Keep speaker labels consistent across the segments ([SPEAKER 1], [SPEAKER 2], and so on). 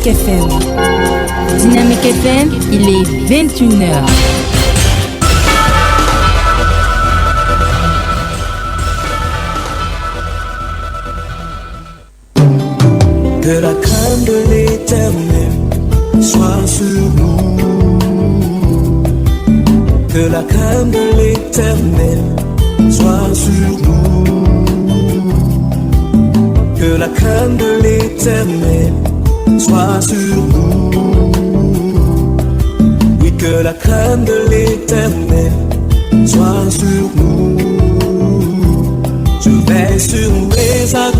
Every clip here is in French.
[SPEAKER 1] Dynamique FM. Dynamique FM, il est 21h.
[SPEAKER 2] Que la crainte de l'Éternel soit sur nous. Que la crainte de l'Éternel soit sur nous. Que la crainte de l'Éternel soit sur nous. Oui, que la crainte de l'Éternel soit sur nous. Je vais sur mes actes.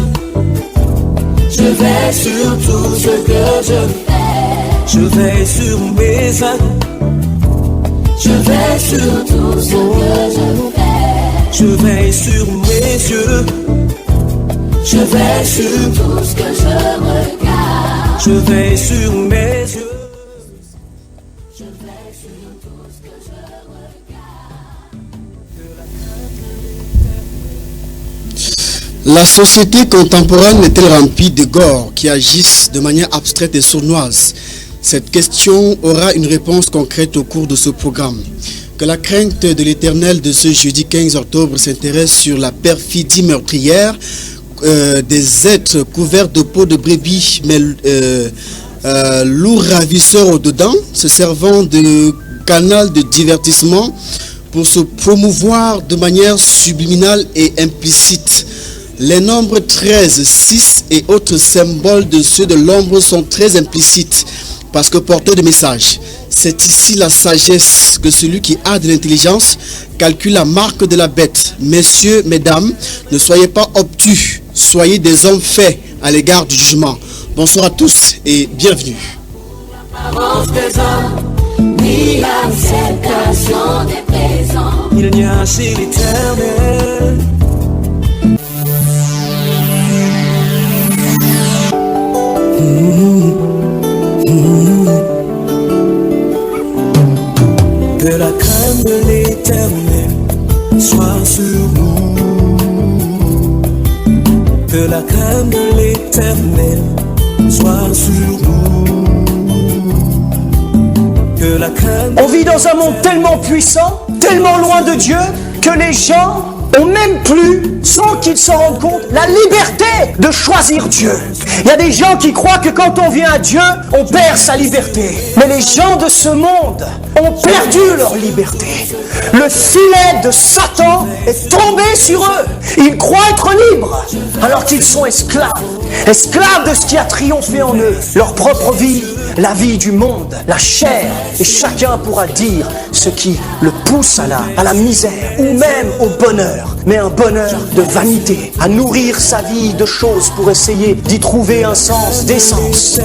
[SPEAKER 2] Je vais sur tout ce que je fais. Je vais sur mes actes. Je vais sur tout ce que je fais. Je vais sur mes yeux. Je vais sur tout ce que je regarde. Je vais sur mes yeux. Je vais sur tout ce que je regarde.
[SPEAKER 3] La société contemporaine est-elle remplie de gores qui agissent de manière abstraite et sournoise? Cette question aura une réponse concrète au cours de ce programme. Que la crainte de l'Éternel de ce jeudi 15 octobre s'intéresse sur la perfidie meurtrière des êtres couverts de peau de brebis, mais lourds ravisseurs au-dedans, se servant de canal de divertissement pour se promouvoir de manière subliminale et implicite. Les nombres 13, 6 et autres symboles de ceux de l'ombre sont très implicites parce que porteurs de messages. C'est ici la sagesse que celui qui a de l'intelligence calcule la marque de la bête. Messieurs, mesdames, ne soyez pas obtus, soyez des hommes faits à l'égard du jugement. Bonsoir à tous et bienvenue.
[SPEAKER 2] Il n'y a chez l'Éternel que la crainte de l'Éternel soit sur nous. Que la crainte de l'Éternel soit sur nous. Que la crainte.
[SPEAKER 4] On vit dans un monde tellement puissant, tellement loin de Dieu, que les gens ont même plus, sans qu'ils s'en rendent compte, la liberté de choisir Dieu. Il y a des gens qui croient que quand on vient à Dieu, on perd sa liberté. Mais les gens de ce monde ont perdu leur liberté. Le filet de Satan est tombé sur eux. Ils croient être libres, alors qu'ils sont esclaves. Esclaves de ce qui a triomphé en eux. Leur propre vie, la vie du monde, la chair. Et chacun pourra dire ce qui le pousse à la misère ou même au bonheur. Mais un bonheur de vanité, à nourrir sa vie de choses pour essayer d'y trouver un sens, d'essence.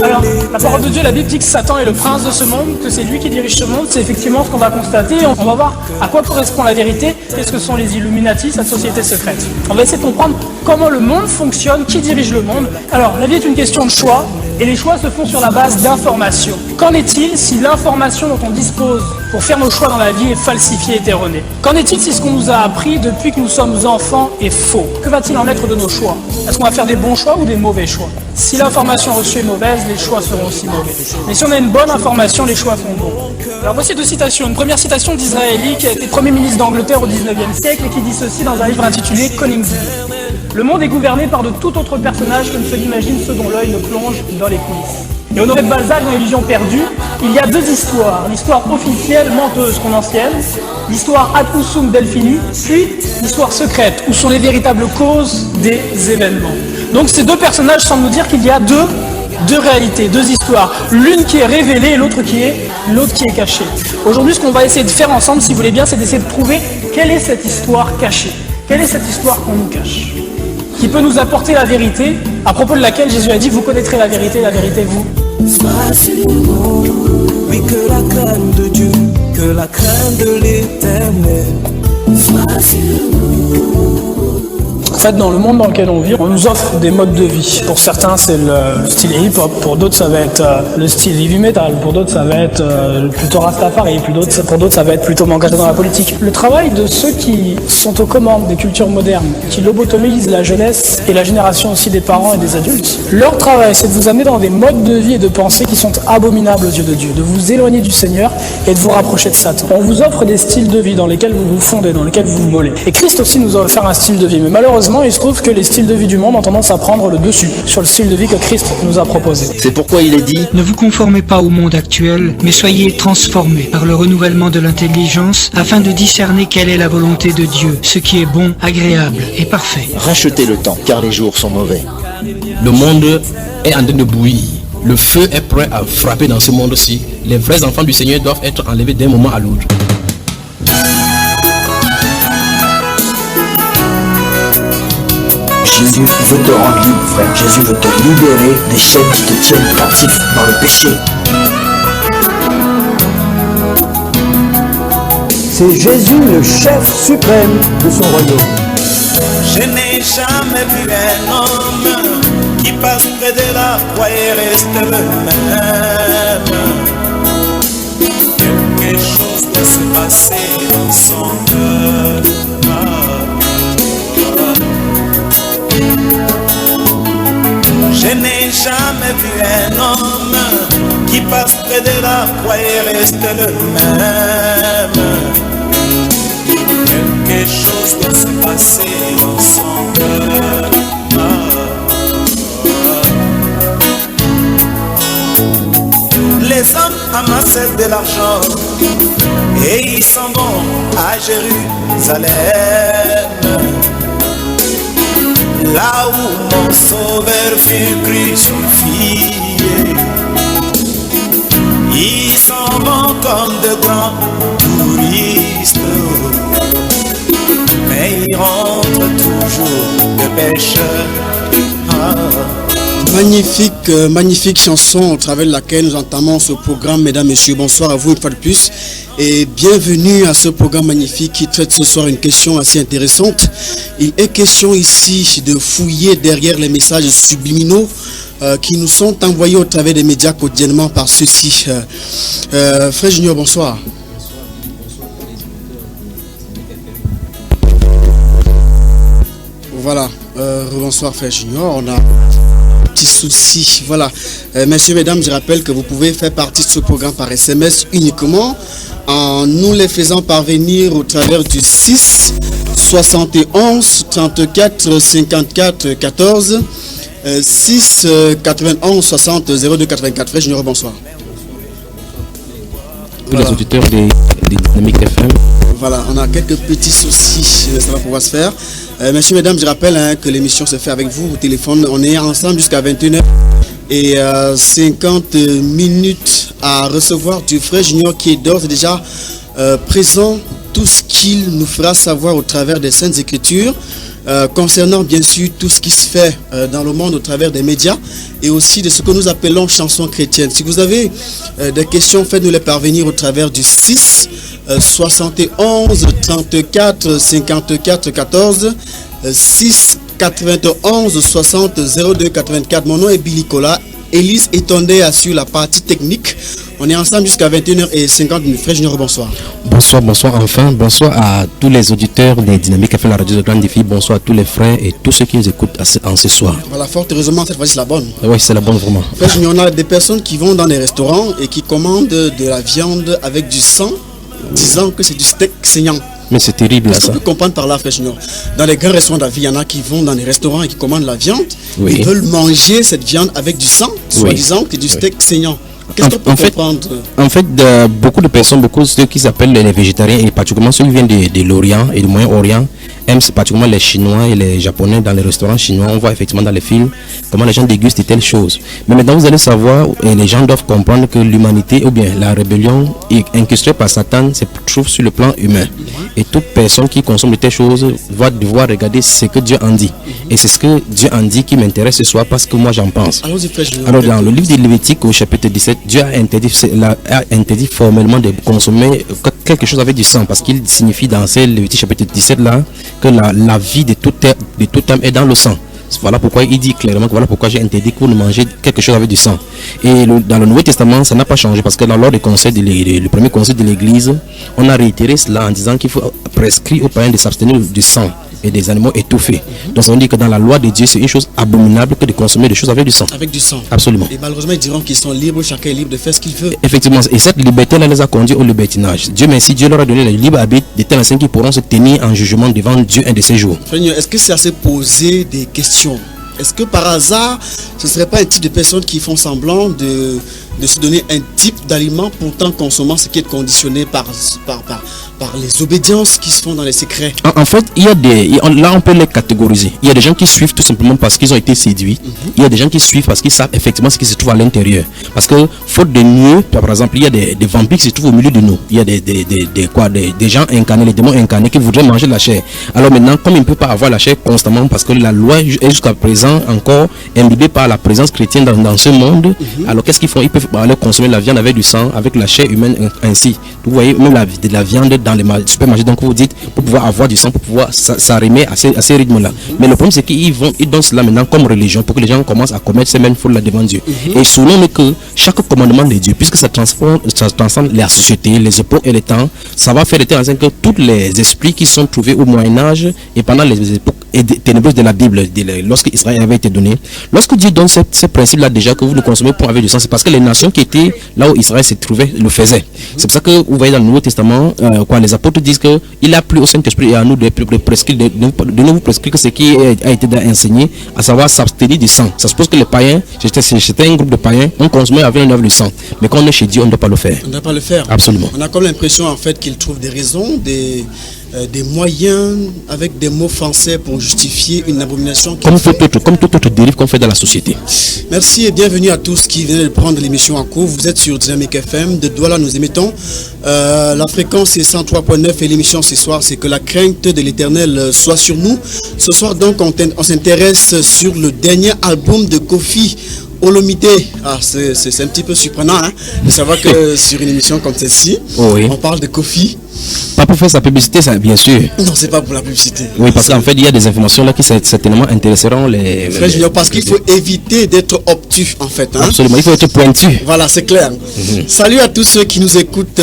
[SPEAKER 5] Alors, la parole de Dieu, la Bible dit que Satan est le prince de ce monde, que c'est lui qui dirige ce monde. C'est effectivement ce qu'on va constater. On va voir à quoi correspond la vérité, qu'est-ce que sont les Illuminati, cette société secrète. On va essayer de comprendre comment le monde fonctionne, qui dirige le monde. Alors, la vie est une question de choix, et les choix se font sur la base d'informations. Qu'en est-il si l'information dont on dispose pour faire nos choix dans la vie est falsifiée, est erronée? Qu'en est-il si ce qu'on nous a appris depuis que nous sommes enfants est faux? Que va-t-il en être de nos choix? Est-ce qu'on va faire des bons choix ou des mauvais choix? Si l'information reçue est mauvaise, les choix seront aussi mauvais. Mais si on a une bonne information, les choix seront bons. Alors voici deux citations. Une première citation d'Israéli qui a été Premier ministre d'Angleterre au 19e siècle et qui dit ceci dans un livre intitulé Coningsby. Le monde est gouverné par de tout autre personnage que ne se l'imagine ceux dont l'œil ne plonge dans les coulisses. Et Honoré de Balzac, dans Illusion perdue, il y a deux histoires. L'histoire officielle, menteuse, conventionnelle, l'histoire ad usum delphini, puis l'histoire secrète, où sont les véritables causes des événements. Donc ces deux personnages semblent nous dire qu'il y a deux réalités, deux histoires. L'une qui est révélée et l'autre qui est cachée. Aujourd'hui, ce qu'on va essayer de faire ensemble, si vous voulez bien, c'est d'essayer de trouver quelle est cette histoire cachée. Quelle est cette histoire qu'on nous cache? Qui peut nous apporter la vérité, à propos de laquelle Jésus a dit, vous connaîtrez la vérité vous.
[SPEAKER 2] Sois sur nous, oui, que la crainte de Dieu, que la crainte de l'Éternel soit sur nous.
[SPEAKER 5] En fait, dans le monde dans lequel on vit, on nous offre des modes de vie. Pour certains, c'est le style hip-hop. Pour d'autres, ça va être le style heavy metal. Pour d'autres, ça va être plutôt Rastafari. Pour d'autres, ça va être plutôt m'engager dans la politique. Le travail de ceux qui sont aux commandes des cultures modernes, qui lobotomisent la jeunesse et la génération aussi des parents et des adultes, leur travail, c'est de vous amener dans des modes de vie et de pensée qui sont abominables aux yeux de Dieu, de vous éloigner du Seigneur et de vous rapprocher de Satan. On vous offre des styles de vie dans lesquels vous vous fondez, dans lesquels vous vous mollez. Et Christ aussi nous a offert un style de vie. Mais malheureusement, il se trouve que les styles de vie du monde ont tendance à prendre le dessus sur le style de vie que Christ nous a proposé.
[SPEAKER 6] C'est pourquoi il est dit:
[SPEAKER 7] ne vous conformez pas au monde actuel, mais soyez transformés par le renouvellement de l'intelligence afin de discerner quelle est la volonté de Dieu, ce qui est bon, agréable et parfait.
[SPEAKER 6] rachetez le temps, car les jours sont mauvais.
[SPEAKER 8] Le monde est en train de bouillir. Le feu est prêt à frapper dans ce monde-ci. Les vrais enfants du Seigneur doivent être enlevés d'un moment à l'autre.
[SPEAKER 9] Jésus veut te rendre libre, frère. Jésus veut te libérer des chaînes qui te tiennent captif dans le péché.
[SPEAKER 4] C'est Jésus le chef suprême de son royaume.
[SPEAKER 2] Je n'ai jamais vu un homme qui passe près de la croix et reste le même. Quelque chose doit se passer dans son cœur. Je n'ai jamais vu un homme qui passe près de la croix et reste le même. Quelque chose doit se passer dans son cœur. Les hommes amassent de l'argent et ils s'en vont à Jérusalem, là où mon sauveur fut crucifié. Ils s'en vont comme de grands touristes, mais ils rentrent toujours de pécheurs.
[SPEAKER 3] Magnifique chanson au travers de laquelle nous entamons ce programme. Mesdames, Messieurs, bonsoir à vous une fois de plus et bienvenue à ce programme magnifique qui traite ce soir une question assez intéressante. Il est question ici de fouiller derrière les messages subliminaux qui nous sont envoyés au travers des médias quotidiennement par ceux-ci. Frère Junior, bonsoir. Voilà, bonsoir Frère Junior, on a petit souci. Voilà, messieurs, mesdames, je rappelle que vous pouvez faire partie de ce programme par SMS uniquement en nous les faisant parvenir au travers du 6 71 34 54 14 6 91 60 02 84. Frère Junior, bonsoir.
[SPEAKER 8] Voilà. Les auditeurs des Dynamique FM.
[SPEAKER 3] Voilà, on a quelques petits soucis, ça va pouvoir se faire. Messieurs, mesdames, je rappelle que l'émission se fait avec vous au téléphone. On est ensemble jusqu'à 21h et 50 minutes à recevoir du Frère Junior qui est d'ores et déjà présent. Tout ce qu'il nous fera savoir au travers des Saintes Écritures, concernant bien sûr tout ce qui se fait dans le monde au travers des médias et aussi de ce que nous appelons chansons chrétiennes. Si vous avez des questions, faites-nous les parvenir au travers du 6 71 34 54 14 6 91 60 02 84. Mon nom est Billy Cola. Élise Etondé assure la partie technique. On est ensemble jusqu'à 21h50. Frère Junior, bonsoir.
[SPEAKER 8] Bonsoir enfin. Bonsoir à tous les auditeurs des Dynamiques FM, la radio de Grande Défi. Bonsoir à tous les frères et tous ceux qui nous écoutent en ce soir.
[SPEAKER 3] Voilà, fort heureusement, cette fois-ci c'est la bonne.
[SPEAKER 8] Oui, c'est la bonne vraiment.
[SPEAKER 3] Frère Junior, on a des personnes qui vont dans les restaurants et qui commandent de la viande avec du sang, disant que c'est du steak saignant.
[SPEAKER 8] Mais c'est terrible
[SPEAKER 3] ça.
[SPEAKER 8] Ça.
[SPEAKER 3] Tu peux comprendre par là, Frère Junior. Dans les grands restaurants de la vie, il y en a qui vont dans les restaurants et qui commandent la viande.
[SPEAKER 8] Oui.
[SPEAKER 3] Ils veulent manger cette viande avec du sang, soi-disant que c'est du steak saignant. Qu'est-ce qu'on peut comprendre?
[SPEAKER 8] En fait, beaucoup de personnes, beaucoup de ceux qui s'appellent les végétariens, et particulièrement ceux qui viennent de l'Orient et du Moyen-Orient, aiment particulièrement les Chinois et les Japonais dans les restaurants chinois. On voit effectivement dans les films comment les gens dégustent telles choses. Mais maintenant, vous allez savoir, et les gens doivent comprendre que l'humanité, ou bien la rébellion, incrustée par Satan, se trouve sur le plan humain. Et toute personne qui consomme de telles choses va devoir regarder ce que Dieu en dit. Et c'est ce que Dieu en dit qui m'intéresse ce soir parce que moi j'en pense. Alors dans le livre de Lévitique au chapitre 17, Dieu a interdit formellement de consommer quelque chose avec du sang, parce qu'il signifie dans le petit chapitre 17 là, que la vie de tout homme est dans le sang. Voilà pourquoi il dit clairement que voilà pourquoi j'ai interdit que vous ne mangez quelque chose avec du sang. Et dans le Nouveau Testament, ça n'a pas changé, parce que lors du conseil le premier conseil de l'Église, on a réitéré cela en disant qu'il faut prescrire aux païens de s'abstenir du sang et des animaux étouffés. Donc ça veut dire que dans la loi de Dieu, c'est une chose abominable que de consommer des choses avec du sang.
[SPEAKER 3] Avec du sang.
[SPEAKER 8] Absolument.
[SPEAKER 3] Et malheureusement, ils diront qu'ils sont libres, chacun est libre de faire ce qu'il veut.
[SPEAKER 8] Effectivement, et cette liberté-là les a conduits au libertinage. Dieu merci, Dieu leur a donné le libre arbitre de telle enseigne qu'ils pourront se tenir en jugement devant Dieu un de ces jours.
[SPEAKER 3] Est-ce que c'est assez poser des questions? Est-ce que par hasard, ce ne serait pas un type de personnes qui font semblant de se donner un type d'aliment, pourtant consommant ce qui est conditionné par les obédiences qui se font dans les secrets?
[SPEAKER 8] En fait, là on peut les catégoriser. Il y a des gens qui suivent tout simplement parce qu'ils ont été séduits. Il y a des gens qui suivent parce qu'ils savent effectivement ce qui se trouve à l'intérieur. Parce que faute de mieux, par exemple, il y a des vampires qui se trouvent au milieu de nous. Il y a des gens incarnés, les démons incarnés qui voudraient manger la chair. Alors maintenant, comme ils ne peuvent pas avoir la chair constamment parce que la loi est jusqu'à présent encore imbibée par la présence chrétienne dans ce monde, alors qu'est-ce qu'ils font? Ils peuvent aller consommer la viande avec du sang, avec la chair humaine ainsi. Vous voyez, même de la viande dans les supermarchés, donc vous dites, pour pouvoir avoir du sang, pour pouvoir s'arrimer à ces rythmes-là. Mais le problème, c'est qu'ils donnent cela maintenant comme religion pour que les gens commencent à commettre ces mêmes fautes là devant Dieu. Et souvenons-nous que chaque commandement de Dieu, puisque ça transcende la société, les époques et les temps, ça va faire état que tous les esprits qui sont trouvés au Moyen-Âge et pendant les époques ténébreuses de la Bible, lorsque Israël avait été donné, lorsque Dieu donne ce principe-là déjà que vous ne consommez pas avec du sang, c'est parce que les nations qui étaient là où Israël se trouvait le faisaient. C'est pour ça que vous voyez dans le Nouveau Testament, les apôtres disent qu'il a plu au Saint-Esprit et à nous de nous prescrire ce qui a été enseigné, à savoir s'abstenir du sang. Ça suppose que les païens, c'était un groupe de païens, on consommait avec un œuvre du sang. Mais quand on est chez Dieu, on ne doit pas le faire.
[SPEAKER 3] On ne doit pas le faire.
[SPEAKER 8] Absolument.
[SPEAKER 3] On a comme l'impression en fait qu'ils trouvent des raisons, des moyens avec des mots français pour justifier une abomination.
[SPEAKER 8] Comme toute autre dérive qu'on fait dans la société.
[SPEAKER 3] Merci et bienvenue à tous qui viennent de prendre l'émission en cours. Vous êtes sur Dynamique FM. De Douala, nous émettons. La fréquence est 103.9 et l'émission ce soir, c'est que la crainte de l'Éternel soit sur nous. Ce soir donc, on s'intéresse sur le dernier album de Kofi Olomide. C'est un petit peu surprenant de savoir que sur une émission comme celle-ci, on parle de Kofi.
[SPEAKER 8] Pas pour faire sa publicité, ça, bien sûr.
[SPEAKER 3] Non, c'est pas pour la publicité.
[SPEAKER 8] Oui, parce qu'en fait, il y a des informations là qui certainement intéresseront les...
[SPEAKER 3] Frère Junior, parce qu'il faut éviter d'être obtus, en fait.
[SPEAKER 8] Absolument, il faut être pointu.
[SPEAKER 3] Voilà, c'est clair. Salut à tous ceux qui nous écoutent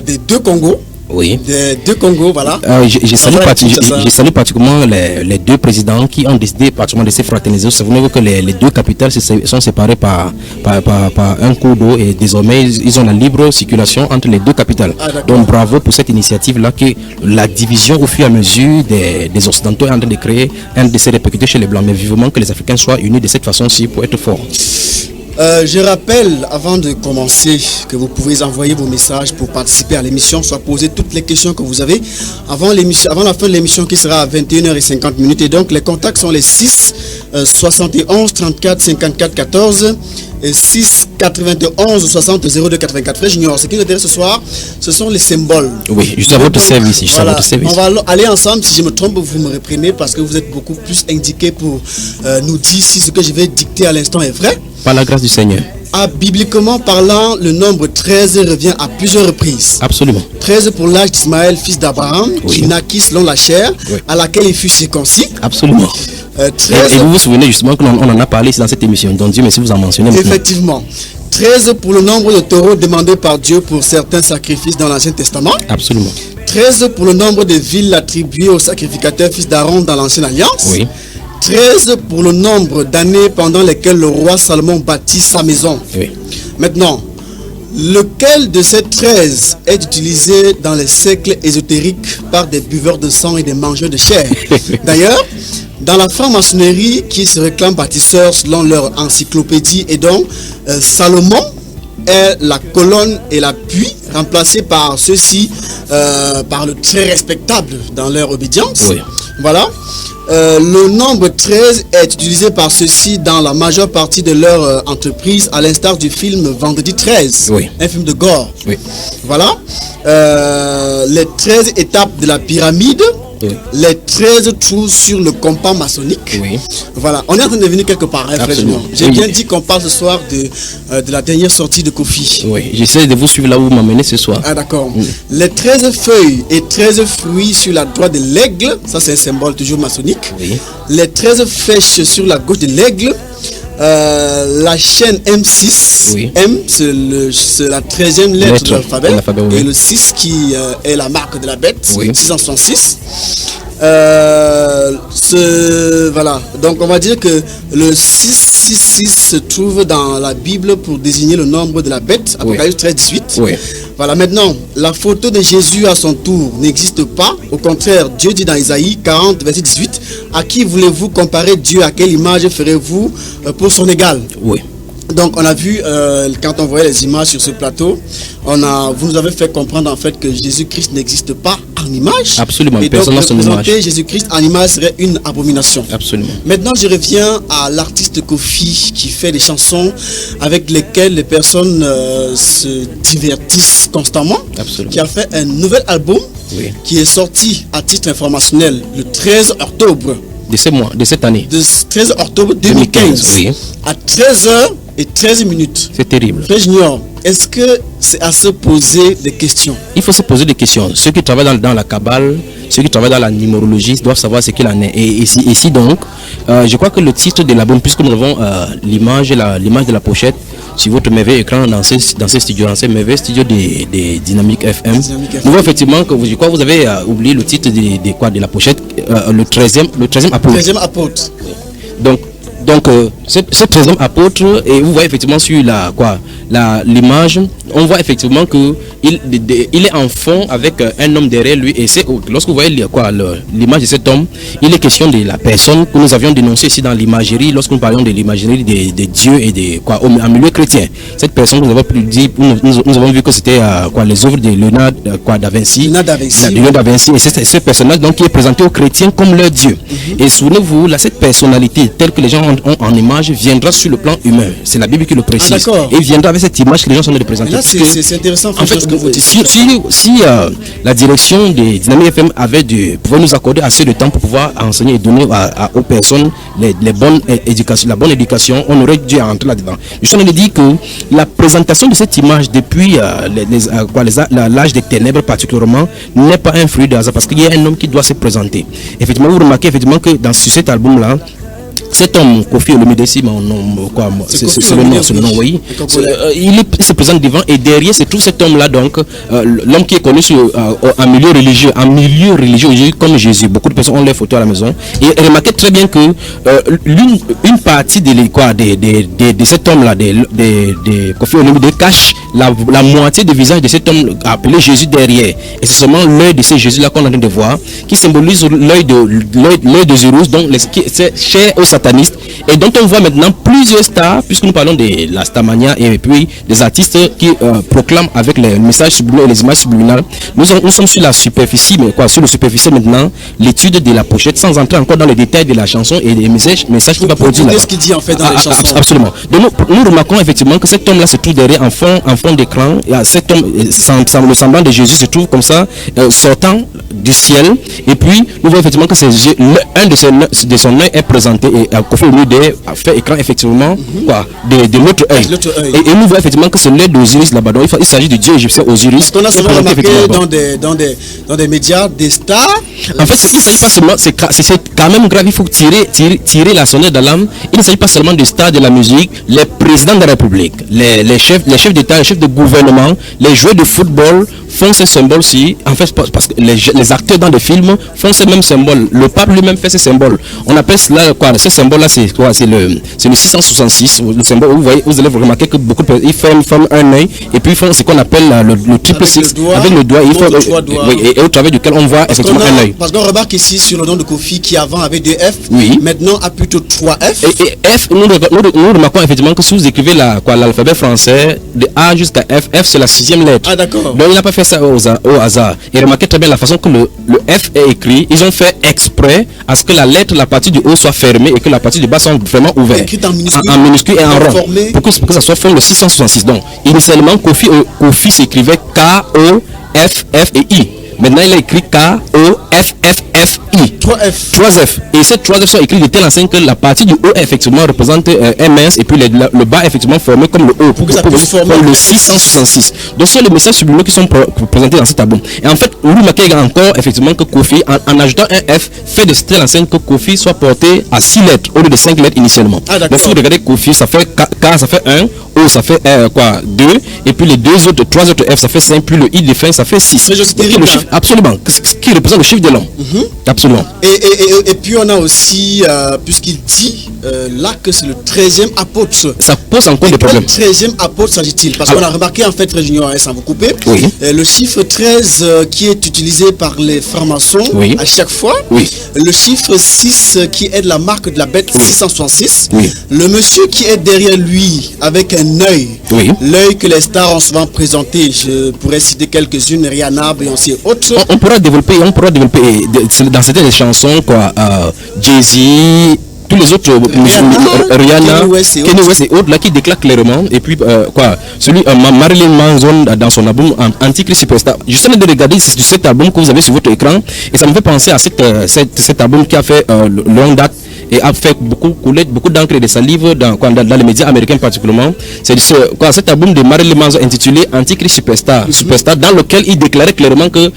[SPEAKER 3] des deux Congos.
[SPEAKER 8] Oui.
[SPEAKER 3] Des deux Congos, voilà.
[SPEAKER 8] Je salue particulièrement les deux présidents qui ont décidé particulièrement de se fraterniser. Savez-vous que les deux capitales sont séparées par un cours d'eau et désormais ils ont la libre circulation entre les deux capitales. Donc bravo pour cette initiative-là, que la division au fur et à mesure des Occidentaux est en train de créer un de ces répercutés chez les Blancs. Mais vivement que les Africains soient unis de cette façon-ci pour être forts.
[SPEAKER 3] Je rappelle, avant de commencer, que vous pouvez envoyer vos messages pour participer à l'émission, soit poser toutes les questions que vous avez avant la fin de l'émission qui sera à 21h50. Et donc, les contacts sont les 6 71 34 54 14 et 6 91 60 02 84. Frère Junior, ce qui nous intéresse ce soir, ce sont les symboles.
[SPEAKER 8] Oui, juste à votre service.
[SPEAKER 3] Voilà, on va aller ensemble. Si je me trompe, vous me reprenez parce que vous êtes beaucoup plus indiqué pour nous dire si ce que je vais dicter à l'instant est vrai.
[SPEAKER 8] Par la grâce du Seigneur.
[SPEAKER 3] Bibliquement parlant, le nombre 13 revient à plusieurs reprises.
[SPEAKER 8] Absolument.
[SPEAKER 3] 13 pour l'âge d'Ismaël, fils d'Abraham, qui naquit selon la chair, à laquelle il fut circoncis.
[SPEAKER 8] Absolument. 13... Et vous vous souvenez justement qu'on en a parlé ici dans cette émission. Donc Dieu merci, vous en mentionnez maintenant.
[SPEAKER 3] Effectivement. 13 pour le nombre de taureaux demandés par Dieu pour certains sacrifices dans l'Ancien Testament.
[SPEAKER 8] Absolument.
[SPEAKER 3] 13 pour le nombre de villes attribuées aux sacrificateurs fils d'Aaron dans l'Ancienne Alliance.
[SPEAKER 8] Oui.
[SPEAKER 3] 13 pour le nombre d'années pendant lesquelles le roi Salomon bâtit sa maison.
[SPEAKER 8] Oui.
[SPEAKER 3] Maintenant, lequel de ces 13 est utilisé dans les cercles ésotériques par des buveurs de sang et des mangeurs de chair? D'ailleurs, dans la franc-maçonnerie qui se réclame bâtisseur selon leur encyclopédie, et donc Salomon est la colonne et l'appui, remplacé par ceux-ci par le très respectable dans leur obédience.
[SPEAKER 8] Oui.
[SPEAKER 3] Voilà. Le nombre 13 est utilisé par ceux-ci dans la majeure partie de leur entreprise, à l'instar du film Vendredi 13,
[SPEAKER 8] oui.
[SPEAKER 3] Un film de gore.
[SPEAKER 8] Oui.
[SPEAKER 3] Voilà. Les 13 étapes de la pyramide
[SPEAKER 8] Oui.
[SPEAKER 3] Les 13 trous sur le compas maçonnique.
[SPEAKER 8] Oui.
[SPEAKER 3] Voilà, on est en train de venir quelque part, hein, frère
[SPEAKER 8] Absolument.
[SPEAKER 3] Junior. J'ai
[SPEAKER 8] Oui.
[SPEAKER 3] bien dit qu'on parle ce soir de la dernière sortie de Kofi.
[SPEAKER 8] Oui, j'essaie de vous suivre là où vous m'amenez ce soir.
[SPEAKER 3] Ah d'accord. Les 13 feuilles et 13 fruits sur la droite de l'aigle, ça c'est un symbole toujours maçonnique.
[SPEAKER 8] Oui.
[SPEAKER 3] Les 13 flèches sur la gauche de l'aigle. La chaîne M6,
[SPEAKER 8] Oui.
[SPEAKER 3] M c'est la 13e lettre de l'alphabet,
[SPEAKER 8] oui.
[SPEAKER 3] et le 6 qui est la marque de la bête,
[SPEAKER 8] Oui.
[SPEAKER 3] 666. Voilà, donc on va dire que le 666 se trouve dans la Bible pour désigner le nombre de la bête, Apocalypse 13, 18.
[SPEAKER 8] Oui.
[SPEAKER 3] Voilà, maintenant, la photo de Jésus à son tour n'existe pas. Au contraire, Dieu dit dans Isaïe 40, verset 18, à qui voulez-vous comparer Dieu? À quelle image ferez-vous pour son égal?
[SPEAKER 8] Oui.
[SPEAKER 3] Donc on a vu, quand on voyait les images sur ce plateau, vous nous avez fait comprendre en fait que Jésus-Christ n'existe pas en image.
[SPEAKER 8] Absolument,
[SPEAKER 3] et
[SPEAKER 8] personne
[SPEAKER 3] donc
[SPEAKER 8] n'a son image.
[SPEAKER 3] représenter Jésus-Christ en image serait une abomination.
[SPEAKER 8] Absolument.
[SPEAKER 3] Maintenant je reviens à l'artiste Kofi qui fait des chansons avec lesquelles les personnes se divertissent constamment.
[SPEAKER 8] Absolument.
[SPEAKER 3] Qui a fait un nouvel album
[SPEAKER 8] Oui.
[SPEAKER 3] qui est sorti à titre informationnel le 13 octobre.
[SPEAKER 8] De ce mois, de cette année.
[SPEAKER 3] De 13 octobre 2015.
[SPEAKER 8] Oui.
[SPEAKER 3] À 13h13 minutes.
[SPEAKER 8] C'est terrible.
[SPEAKER 3] Frère Junior, est-ce que c'est à se poser des questions?
[SPEAKER 8] Il faut se poser des questions. Ceux qui travaillent dans la Kabbale, ceux qui travaillent dans la numérologie doivent savoir ce qu'il en est. Et ici donc, je crois que le titre de l'album, puisque nous avons l'image de la pochette sur votre merveilleux écran dans ces studios, dans ces merveilleux studios des Dynamique FM. Nous voyons effectivement que je crois que vous avez oublié le titre de la pochette, le 13e apôtre.
[SPEAKER 3] 13e apôtre.
[SPEAKER 8] Donc ce 13e apôtre, et vous voyez effectivement sur l'image, on voit effectivement que il est en fond avec un homme derrière lui, et c'est lorsque vous voyez l'image de cet homme, il est question de la personne que nous avions dénoncée ici dans l'imagerie, lorsque nous parlions de l'imagerie des dieux et en milieu chrétien. Cette personne, nous avons vu que c'était les œuvres de Léonard da Vinci. Et c'est ce personnage donc qui est présenté aux chrétiens comme leur dieu. Et souvenez-vous, cette personnalité telle que les gens ont en image viendra sur le plan humain. C'est la Bible qui le précise. Et viendra avec cette image que les gens sont en train de présenter.
[SPEAKER 3] Là, c'est intéressant.
[SPEAKER 8] En fait, si la direction des Dynamique FM pouvait nous accorder assez de temps pour pouvoir enseigner et donner aux personnes la bonne éducation, on aurait dû entrer là-dedans. Je suis en train de dire que la présentation de cette image depuis l'âge des ténèbres particulièrement n'est pas un fruit de hasard, parce qu'il y a un homme qui doit se présenter. Effectivement, vous remarquez effectivement que sur cet album-là, cet homme, Kofi Olomide, c'est le nom, oui. Il se présente devant, et derrière se trouve cet homme-là, donc, l'homme qui est connu en milieu religieux, comme Jésus. Beaucoup de personnes ont leurs photos à la maison. Et remarquez très bien que une partie de cet homme-là, de Kofi Olomide, cache la moitié du visage de cet homme appelé Jésus derrière. Et c'est seulement l'œil de ce Jésus-là qu'on est en train de voir, qui symbolise l'œil de Zérus, donc c'est cher aux satanistes, et dont on voit maintenant plusieurs stars, puisque nous parlons de la starmania, et puis des artistes qui proclament avec les messages subliminaux et les images subliminales. Nous sommes sur la superficie, sur le superficiel maintenant, l'étude de la pochette, sans entrer encore dans les détails de la chanson et des messages qu'il va produire là.
[SPEAKER 3] Qu'est-ce qu'il dit en fait dans les chansons?
[SPEAKER 8] Absolument. Donc nous remarquons effectivement que cet homme-là se trouve derrière en fond d'écran. Cet homme, le semblant de Jésus, se trouve comme ça, sortant du ciel. Et puis nous voyons effectivement que un de son œil est présenté, et Kofi Olomide a fait écran effectivement de l'autre œil. Et nous voyons effectivement que c'est l'œil d'Osiris là-bas. Donc il s'agit du dieu égyptien Osiris.
[SPEAKER 3] On a souvent remarqué dans des médias des stars.
[SPEAKER 8] En fait, il ne s'agit pas seulement, c'est quand même grave, il faut tirer la sonnette d'alarme. Il ne s'agit pas seulement des stars de la musique, les présidents de la République, les chefs d'État, les chefs de gouvernement, les joueurs de football font ce symbole-ci, en fait, parce que les acteurs dans des films font ce même symbole. Le pape lui-même fait ce symbole. On appelle cela quoi? Ce symbole-là, c'est quoi? C'est le 666. Le symbole, vous allez remarquer que beaucoup de personnes forment un œil, et puis ils font ce qu'on appelle le triple six avec le doigt. Et au travers duquel on voit effectivement un œil.
[SPEAKER 3] Parce qu'on remarque ici sur le nom de Kofi qui avant avait 2 F, maintenant a plutôt 3 F.
[SPEAKER 8] Et F, nous remarquons effectivement que si vous écrivez l'alphabet français de A jusqu'à F, F c'est la 6e lettre.
[SPEAKER 3] Ah d'accord.
[SPEAKER 8] Donc il n'a pas fait ça au hasard. Et remarquez très bien la façon que le F est écrit. Ils ont fait exprès à ce que la partie du haut soit fermée et que la partie du bas soit vraiment ouverte.
[SPEAKER 3] Écrit en
[SPEAKER 8] minuscule et en rond. Pour que ça soit forme le 666. Donc initialement Kofi s'écrivait K-O-F-F et I. Maintenant, il a écrit K-E-F-F-F-I. 3F. Et ces 3F sont écrits de telle enseigne que la partie du haut effectivement représente un mince et puis le bas effectivement formé comme le haut pour former le 666. Donc c'est les messages subliminaux qui sont présentés dans cet album. Et en fait, Louis Makega encore effectivement que Kofi en ajoutant un F fait de telle enseigne que Kofi soit porté à 6 lettres au lieu de 5 lettres initialement. Donc si vous regardez Kofi, ça fait K, ça fait 1, O ça fait 2 et puis les 3 autres F ça fait 5 puis le I de fin ça fait 6. Absolument, qui représente le chiffre de l'homme. Absolument.
[SPEAKER 3] Et puis on a aussi, puisqu'il dit là que c'est le 13e apôtre.
[SPEAKER 8] Ça pose encore des problèmes.
[SPEAKER 3] Quel 13e apôtre s'agit-il? Parce qu'on a remarqué en fait, très junior, sans vous couper, le chiffre 13 qui est utilisé par les francs-maçons à chaque fois. Le chiffre 6 qui est la marque de la bête 666. Le monsieur qui est derrière lui avec un œil. L'œil que les stars ont souvent présenté. Je pourrais citer quelques-unes, Rihanna, Beyoncé et autres.
[SPEAKER 8] On pourra développer dans certaines chansons quoi, Jay-Z, tous les autres Rihanna, Kanye West et autres là qui déclarent clairement. Et puis celui Marilyn Manson dans son album Antichrist Superstar. Je suis en train de regarder cet album que vous avez sur votre écran et ça me fait penser à cet album qui a fait longue date et a fait beaucoup d'encre et de salive dans les médias américains particulièrement. C'est cet album de Marilyn Manson intitulé Antichrist Superstar, dans lequel il déclarait clairement que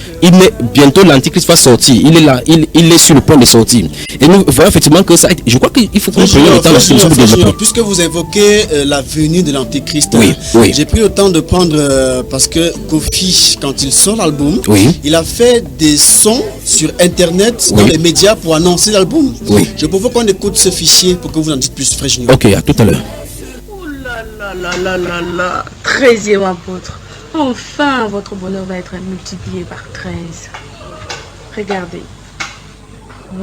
[SPEAKER 8] bientôt l'Antichrist va sortir. Il est là, il est sur le point de sortir. Et nous voyons effectivement que ça. Je crois qu'il faut qu'on prenne le temps de développer.
[SPEAKER 3] Puisque vous évoquez la venue de l'Antichrist, j'ai pris le temps de prendre parce que Kofi, quand il sort l'album, il a fait des sons sur internet dans les médias pour annoncer l'album. Je propose qu'on écoute ce fichier pour que vous en dites plus, frère Junior.
[SPEAKER 8] Ok, à tout à l'heure.
[SPEAKER 10] Oh là, 13e apôtre. Enfin, votre bonheur va être multiplié par 13. Regardez.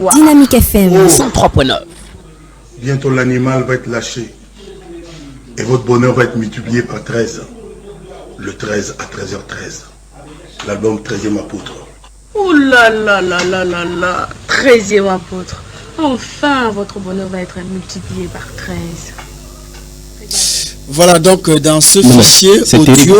[SPEAKER 10] Wow.
[SPEAKER 1] Dynamique FM
[SPEAKER 10] 103.9.
[SPEAKER 11] Bientôt l'animal va être lâché. Et votre bonheur va être multiplié par 13. Le 13 à 13h13. L'album 13e apôtre.
[SPEAKER 10] Oh là, 13e apôtre. Enfin, votre bonheur va être multiplié par 13.
[SPEAKER 3] Voilà, donc dans ce fichier audio,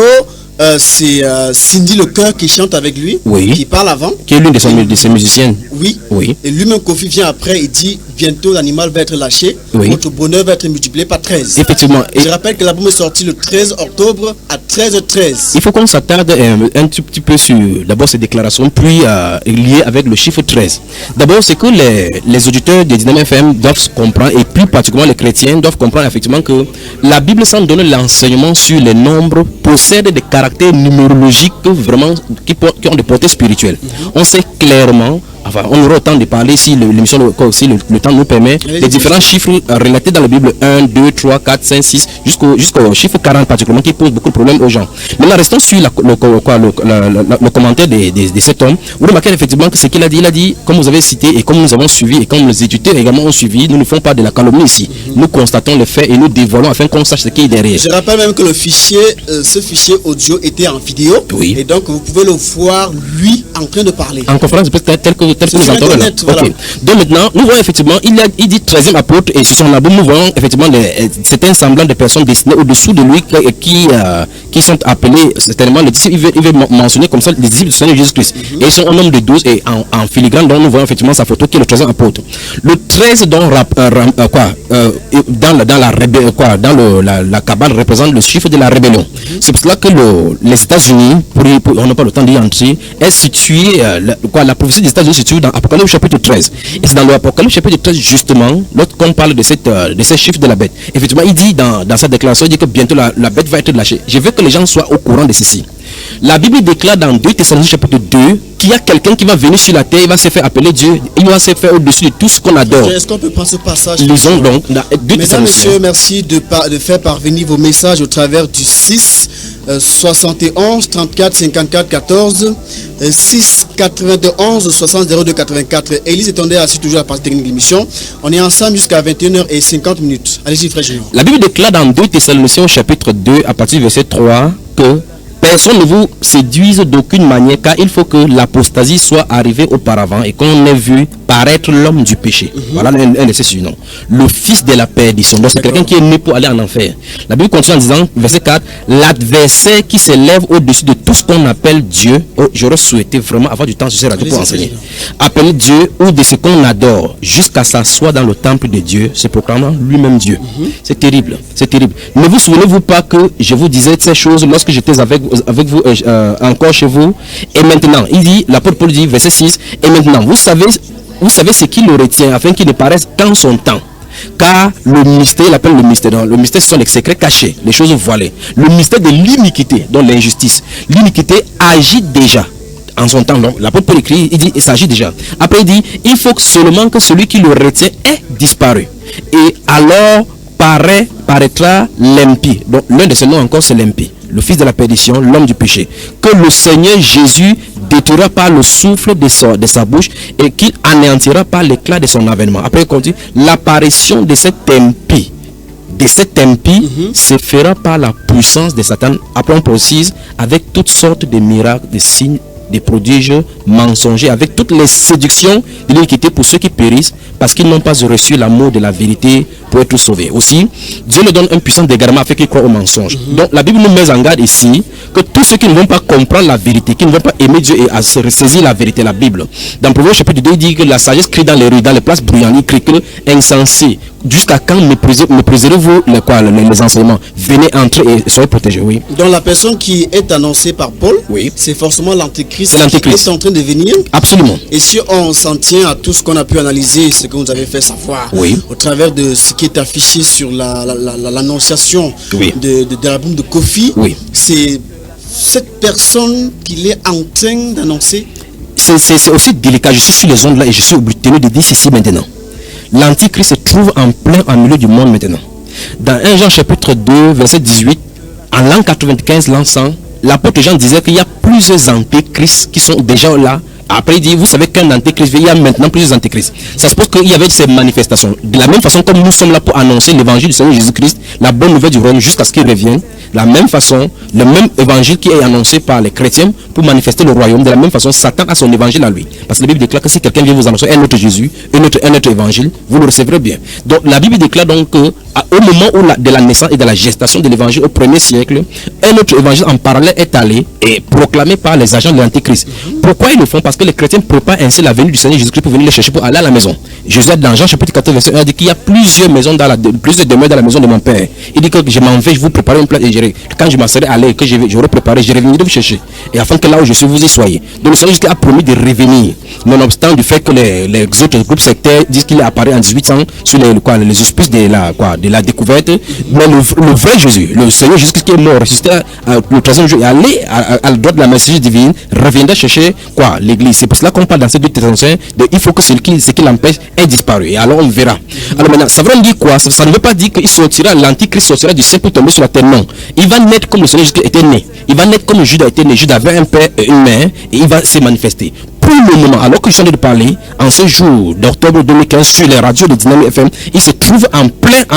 [SPEAKER 3] c'est Cindy Lecoeur qui chante avec lui, qui parle avant.
[SPEAKER 8] Qui est l'une de ses musiciennes.
[SPEAKER 3] Oui. Et lui-même, Kofi vient après, il dit bientôt l'animal va être lâché, votre bonheur va être multiplié par 13.
[SPEAKER 8] Effectivement.
[SPEAKER 3] Je rappelle que l'album est sorti le 13 octobre à 13h13.
[SPEAKER 8] Il faut qu'on s'attarde un tout petit peu sur d'abord ces déclarations, puis liées avec le chiffre 13. D'abord, c'est que les auditeurs de Dynamique FM doivent comprendre, et plus particulièrement les chrétiens doivent comprendre effectivement que la Bible, sans donner l'enseignement sur les nombres, possède des caractères numérologiques vraiment qui ont des portées spirituelles. On sait clairement, enfin, on aura autant de parler si l'émission le temps nous permet, les différents chiffres relatés dans la Bible 1, 2, 3, 4, 5, 6 jusqu'au chiffre 40 particulièrement qui pose beaucoup de problèmes aux gens. Maintenant, restons sur le commentaire de cet homme. Vous remarquez effectivement que ce qu'il a dit, comme vous avez cité et comme nous avons suivi et comme les éditeurs également ont suivi, nous ne faisons pas de la calomnie ici. Nous constatons les faits et nous dévoilons afin qu'on sache ce qui est derrière.
[SPEAKER 3] Je rappelle même que ce fichier audio était en vidéo et donc vous pouvez le voir lui en train de parler.
[SPEAKER 8] En conférence tel que nous entendons là. Voilà. Okay. Donc maintenant, nous voyons effectivement, il dit 13e apôtre et sur son album, nous voyons effectivement certains semblants de personnes destinées au-dessous de lui qui sont appelés certainement les disciples. Il veut mentionner comme ça les disciples du Seigneur Jésus-Christ. Et ils sont un nombre de 12 et en filigrane, donc nous voyons effectivement sa photo qui est le 13e apôtre. Le 13 dans la Kabbale représente le chiffre de la rébellion. C'est pour cela que les États-Unis, on n'a pas le temps d'y entrer, est situé, la prophétie des États-Unis se situe dans Apocalypse chapitre 13. Et c'est dans l'Apocalypse chapitre 13 justement, lorsqu'on parle de ces chiffres de la bête. Effectivement, il dit dans sa déclaration, il dit que bientôt la bête va être lâchée. Je veux que les gens soient au courant de ceci. La Bible déclare dans 2 Thessaloniciens chapitre 2 qu'il y a quelqu'un qui va venir sur la terre, il va se faire appeler Dieu, il va se faire au-dessus de tout ce qu'on adore.
[SPEAKER 3] Est-ce qu'on peut prendre ce passage?
[SPEAKER 8] Lisons donc dans 2
[SPEAKER 3] Mesdames, messieurs, merci de faire parvenir vos messages au travers du 6 71 34 54 14 6 91 60 02 84. Élise est assis toujours à la partie technique de l'émission. On est ensemble jusqu'à 21h50. Allez-y, frère Junior.
[SPEAKER 8] La Bible déclare dans 2 Thessaloniciens chapitre 2 à partir du verset 3 que personne ne vous séduise d'aucune manière, car il faut que l'apostasie soit arrivée auparavant et qu'on ait vu paraître l'homme du péché. Voilà un de ses surnoms. Le fils de la perdition. Donc c'est quelqu'un qui est né pour aller en enfer. La Bible continue en disant, verset 4, l'adversaire qui s'élève au-dessus de tout ce qu'on appelle Dieu. Oh, j'aurais souhaité vraiment avoir du temps sur ces radios pour enseigner. Appeler Dieu ou de ce qu'on adore jusqu'à s'asseoir dans le temple de Dieu, se proclamant lui-même Dieu. C'est terrible. C'est terrible. Ne vous souvenez-vous pas que je vous disais ces choses lorsque j'étais avec vous encore chez vous? Et maintenant, il dit, l'apôtre Paul dit, verset 6, et maintenant, vous savez ce qui le retient afin qu'il ne paraisse qu'en son temps. Car le mystère, il appelle le mystère. Le mystère, ce sont les secrets cachés, les choses voilées. Le mystère de l'iniquité, donc l'injustice. L'iniquité agit déjà en son temps. Donc l'apôtre Paul écrit, il dit, il s'agit déjà. Après, il dit, il faut seulement que celui qui le retient ait disparu. Et alors paraîtra l'impie. Donc l'un de ses noms encore, c'est l'impie. Le fils de la perdition, l'homme du péché. Que le Seigneur Jésus détruira par le souffle de sa bouche et qu'il anéantira par l'éclat de son avènement. Après, il continue, l'apparition de cet impie. Se fera par la puissance de Satan. Après, on précise, avec toutes sortes de miracles, de signes, des prodiges mensongers, avec toutes les séductions de l'iniquité pour ceux qui périssent, parce qu'ils n'ont pas reçu l'amour de la vérité pour être sauvés. Aussi, Dieu nous donne un puissant dégarement afin qu'ils croient au mensonge. Donc la Bible nous met en garde ici que tous ceux qui ne vont pas comprendre la vérité, qui ne vont pas aimer Dieu et à se ressaisir la vérité, la Bible. Dans Proverbe chapitre 2, il dit que la sagesse crie dans les rues, dans les places bruyantes, il crie que insensé. Jusqu'à quand mépriserez-vous les enseignements? Venez entrer et soyez protégés. Oui.
[SPEAKER 3] Donc la personne qui est annoncée par Paul,
[SPEAKER 8] oui,
[SPEAKER 3] c'est forcément l'antéchrist
[SPEAKER 8] qui
[SPEAKER 3] est en train de venir.
[SPEAKER 8] Absolument.
[SPEAKER 3] Et si on s'en tient à tout ce qu'on a pu analyser, ce que vous avez fait savoir,
[SPEAKER 8] oui,
[SPEAKER 3] au travers de ce qui est affiché sur l'annonciation
[SPEAKER 8] oui,
[SPEAKER 3] de l'album de Kofi,
[SPEAKER 8] oui,
[SPEAKER 3] c'est cette personne qu'il est en train d'annoncer.
[SPEAKER 8] C'est aussi délicat. Je suis sur les ondes là et je suis obligé de dire ceci maintenant. L'antichrist se trouve en milieu du monde maintenant. Dans 1 Jean chapitre 2 verset 18, en l'an 95, l'an 100, l'apôtre Jean disait qu'il y a plusieurs antéchrists qui sont déjà là. Après il dit, vous savez qu'un antéchrist, il y a maintenant plusieurs antéchrists. Ça se pose qu'il y avait ces manifestations. De la même façon comme nous sommes là pour annoncer l'évangile du Seigneur Jésus-Christ, la bonne nouvelle du royaume jusqu'à ce qu'il revienne. De la même façon, le même évangile qui est annoncé par les chrétiens pour manifester le royaume, de la même façon, Satan a son évangile à lui. Parce que la Bible déclare que si quelqu'un vient vous annoncer un autre Jésus, un autre évangile, vous le recevrez bien. Donc la Bible déclare donc que au moment de la naissance et de la gestation de l'évangile au 1er siècle, un autre évangile en parallèle est allé et proclamé par les agents de l'antéchrist. Pourquoi ils le font? Parce que les chrétiens préparent ainsi la venue du Seigneur Jésus-Christ pour venir les chercher pour aller à la maison. Jésus dans Jean chapitre 14 verset 1 dit qu'il y a plusieurs maisons plusieurs demeures dans la maison de mon Père. Il dit que je m'en vais, je vous préparer une place et quand je m'en serai allé, que j'aurai préparé, je reviendrai vous chercher. Et afin que là où je suis, vous y soyez. Donc le Seigneur Jésus a promis de revenir. Nonobstant du fait que les autres groupes sectaires disent qu'il est apparu en 1800 sur les auspices de la découverte. Mais le vrai Jésus, le Seigneur Jésus qui est mort, ressuscité le troisième jour et allé à la droite de la messagerie divine, reviendra chercher l'église. C'est pour cela qu'on parle dans ces deux Thessaloniciens il faut que ce qui l'empêche ait disparu. Et alors on verra. Alors maintenant, ça veut dire quoi? Ça ne veut pas dire qu'il sortira, l'antichrist sortira du ciel pour tomber sur la terre. Non. Il va naître comme le Seigneur Jésus était né. Il va naître comme Judas était né. Judas avait un père et une mère et il va se manifester. Pour le moment, alors que je suis en train de parler, en ce jour d'octobre 2015 sur les radios de Dynamique FM, il se trouve en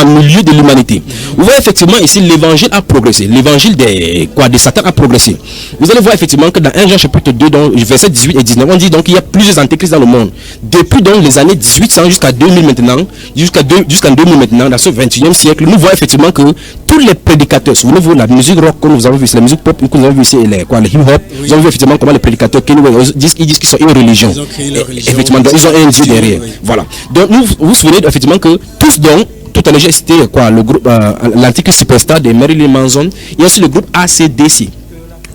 [SPEAKER 8] milieu de l'humanité. Vous voyez effectivement ici l'évangile a progressé. L'évangile de Satan a progressé. Vous allez voir effectivement que dans 1 Jean chapitre 2, donc, verset 18 et 19, on dit donc qu'il y a plusieurs antéchrists dans le monde. Depuis donc les années 1800 jusqu'à 2000 maintenant, jusqu'en 2000 maintenant, dans ce 21e siècle, nous voyons effectivement que tous les prédicateurs, souvenez-vous la musique rock que nous avons vu, la musique pop que nous avons vu ici, le hip-hop, oui, nous avons vu effectivement comment les prédicateurs ils disent qu'ils sont une religion. Effectivement, donc, ils ont un Dieu derrière. Oui. Voilà. Donc vous vous souvenez effectivement que tous donc, tout à l'heure j'ai cité le groupe l'Antichrist Superstar de Marilyn Manson, il y a aussi le groupe AC/DC.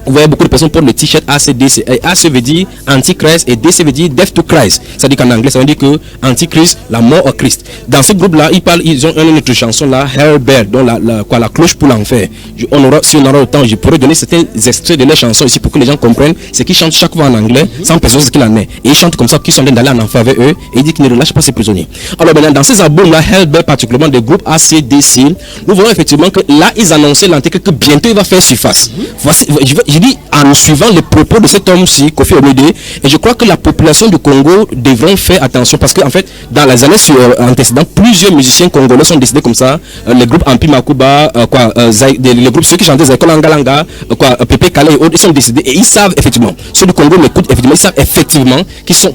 [SPEAKER 8] Vous voyez beaucoup de personnes portent le t-shirt ACDC. AC veut dire Antichrist et DC veut dire Death to Christ. Ça dit qu'en anglais, ça veut dire que Antichrist, la mort au Christ. Dans ce groupe-là, ils ont une autre chanson là, Hellbell, dont la cloche pour l'enfer. Si on aura le temps, je pourrais donner certains extraits de leur chanson ici pour que les gens comprennent ce qu'ils chantent chaque fois en anglais, sans personne ce qu'il en est. Et ils chantent comme ça, qu'ils sont en train d'aller en enfer avec eux, et ils disent qu'ils ne relâchent pas ces prisonniers. Alors maintenant, dans ces albums-là, Hellbell, particulièrement des groupes ACDC, nous voyons effectivement que là, ils annonçaient l'Antichrist que bientôt il va faire surface. Voici, je je dis en suivant les propos de cet homme-ci, Kofi Olomide, et je crois que la population du Congo devrait faire attention parce qu'en fait, dans les années antécédentes, plusieurs musiciens congolais sont décédés comme ça. Les groupes Ampi Makuba, les groupes, ceux qui chantaient Zaïko Langalanga, Pepe Kale et autres, ils sont décédés et ils savent effectivement, ceux du Congo m'écoutent effectivement, ils savent effectivement qui sont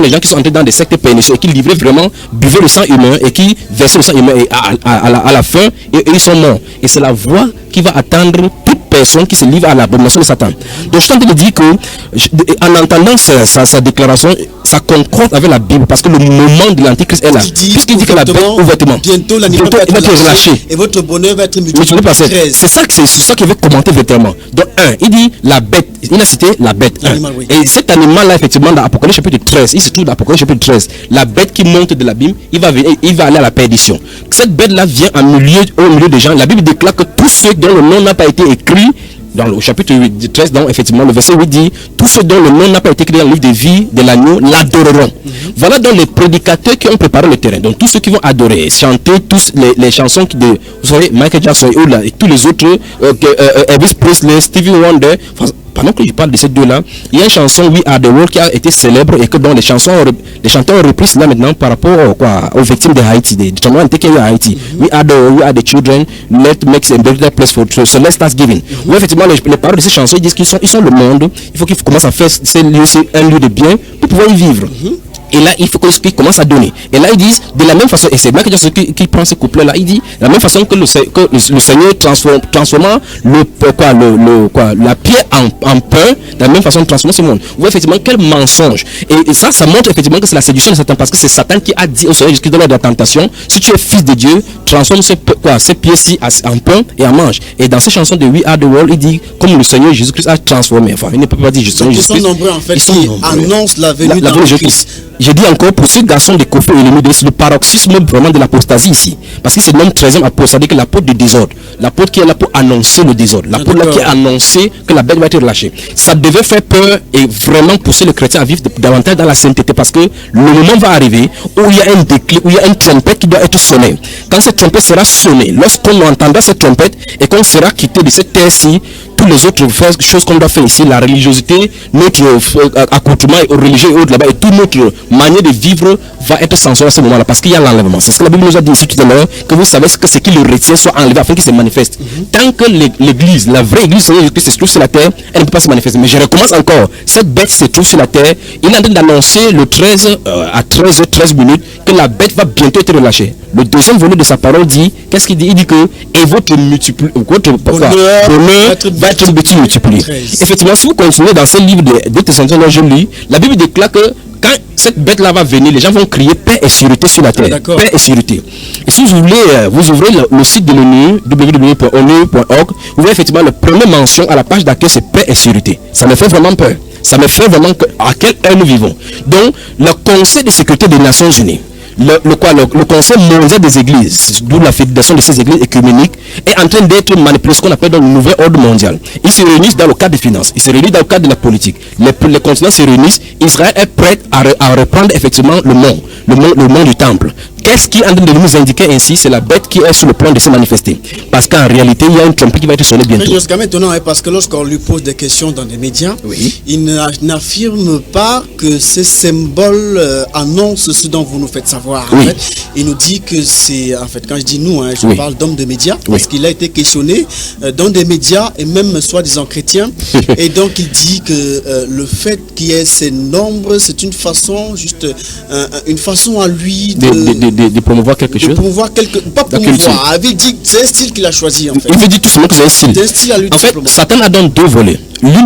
[SPEAKER 8] les gens qui sont entrés dans des sectes pernicieux et qui livraient vraiment, buvaient le sang humain et qui versaient le sang humain et à la fin, et ils sont morts. Et c'est la voix qui va attendre toute personne qui se livre à l'abomination de Satan. Donc je suis en train de dire que en entendant sa déclaration, ça concorde avec la Bible parce que le moment de l'Antichrist est là. Puisqu'il dit que la bête ouvertement, bientôt l'animal va être relâché
[SPEAKER 3] et votre bonheur va être multiplié par 13.
[SPEAKER 8] C'est ça qu'il veut commenter véritablement. Donc il dit la bête, il a cité la bête. Oui. Et cet animal là effectivement dans Apocalypse chapitre 13, il se trouve dans Apocalypse chapitre 13, la bête qui monte de l'abîme, il va aller à la perdition. Cette bête là vient au milieu des gens. La Bible déclare que tous ceux dont le nom n'a pas été écrit dans le chapitre 13, donc effectivement le verset 8 dit tous ceux dont le nom n'a pas été écrit dans le livre de vie de l'agneau l'adoreront. Voilà donc les prédicateurs qui ont préparé le terrain. Donc tous ceux qui vont adorer, chanter tous les chansons vous savez, Michael Jackson et tous les autres, Elvis Presley, Stevie Wonder. Pendant que je parle de ces deux-là, il y a une chanson We Are the World qui a été célèbre et que dans les chanteurs ont repris cela maintenant par rapport aux victimes de Haïti, des tremblements qu'il y a eu à Haïti. We are the children, let's make a better place for us. So let's start giving. Oui, effectivement, les paroles de ces chansons ils disent qu'ils sont le monde. Il faut qu'ils commencent à faire un lieu de bien pour pouvoir y vivre. Et là, il faut qu'ils commencent à donner. Et là, ils disent, de la même façon, et c'est Michael Jackson qui prend ce couplet-là, il dit, de la même façon que le Seigneur transformant la pierre en pain, de la même façon, transformer ce monde. Vous voyez effectivement quel mensonge. Et ça montre effectivement que c'est la séduction de Satan, parce que c'est Satan qui a dit au Seigneur Jésus-Christ dans la tentation, si tu es fils de Dieu, transforme ces pierres-ci en pain et en mange. Et dans ces chansons de We Are the World, il dit, comme le Seigneur Jésus-Christ a transformé. Enfin, il ne peut pas dire Jésus-Christ.
[SPEAKER 3] Ils sont nombreux en fait, qui annoncent la venue de Jésus-Christ.
[SPEAKER 8] Je dis encore, pour ce garçon de Kofi Olomide, c'est le paroxysme vraiment de l'apostasie ici. Parce que c'est le nom 13e apôtre, c'est-à-dire que l'apôtre du désordre. L'apôtre qui est là pour annoncer le désordre. L'apôtre là qui a annoncé que la bête va être relâchée. Ça devait faire peur et vraiment pousser le chrétien à vivre davantage dans la sainteté. Parce que le moment va arriver où il y a un déclic, où il y a une trompette qui doit être sonnée. Quand cette trompette sera sonnée, lorsqu'on entendra cette trompette et qu'on sera quitté de cette terre-ci, toutes les autres choses qu'on doit faire ici, la religiosité, notre accoutrement religieux et autres là-bas, et toute notre manière de vivre va être censurée à ce moment-là, parce qu'il y a l'enlèvement. C'est ce que la Bible nous a dit ici tout à l'heure, que vous savez que ce qui le retient soit enlevé afin qu'il se manifeste. Tant que l'église, la vraie église se trouve sur la terre, elle ne peut pas se manifester. Mais je recommence encore, cette bête se trouve sur la terre, il est en train d'annoncer le 13 à 13 minutes que la bête va bientôt être relâchée. Le deuxième volet de sa parole dit, qu'est-ce qu'il dit? Il dit que, et votre bonheur va être multiplié. Effectivement, si vous continuez dans ce livre de Thessaloniciens dont je lis, la Bible déclare que quand cette bête-là va venir, les gens vont crier paix et sûreté sur la terre. Paix et sûreté. Et si vous voulez, vous ouvrez le site de l'ONU, www.onu.org, vous voyez effectivement la première mention à la page d'accueil, c'est paix et sûreté. Ça me fait vraiment peur. Ça me fait vraiment à quelle heure nous vivons. Donc, le Conseil de sécurité des Nations Unies, le Conseil mondial des églises, d'où la fédération de ces églises écuméniques, est en train d'être manipulé, ce qu'on appelle dans le nouvel ordre mondial. Ils se réunissent dans le cadre des finances, ils se réunissent dans le cadre de la politique. Les continents se réunissent, Israël est prêt à reprendre effectivement le monde du temple. Qu'est-ce qui est en train de nous indiquer ainsi? C'est la bête qui est sur le plan de se manifester. Parce qu'en réalité, il y a une trompette qui va être sonnée bientôt.
[SPEAKER 3] C'est quand même étonnant, parce que lorsqu'on lui pose des questions dans les médias, il n'affirme pas que ces symboles annoncent ce dont vous nous faites savoir. En fait, il nous dit que c'est, en fait, quand je dis nous, je parle d'hommes de médias, parce qu'il a été questionné dans des médias et même soi-disant chrétiens. Et donc il dit que le fait qu'il y ait ces nombres, c'est une façon, juste une façon à lui
[SPEAKER 8] de promouvoir quelque chose.
[SPEAKER 3] Pas promouvoir. Il dit c'est un style qu'il a choisi en fait.
[SPEAKER 8] Il veut dire tout simplement que c'est un style.
[SPEAKER 3] C'est un style à lui.
[SPEAKER 8] En fait, Satan a donc deux volets. L'un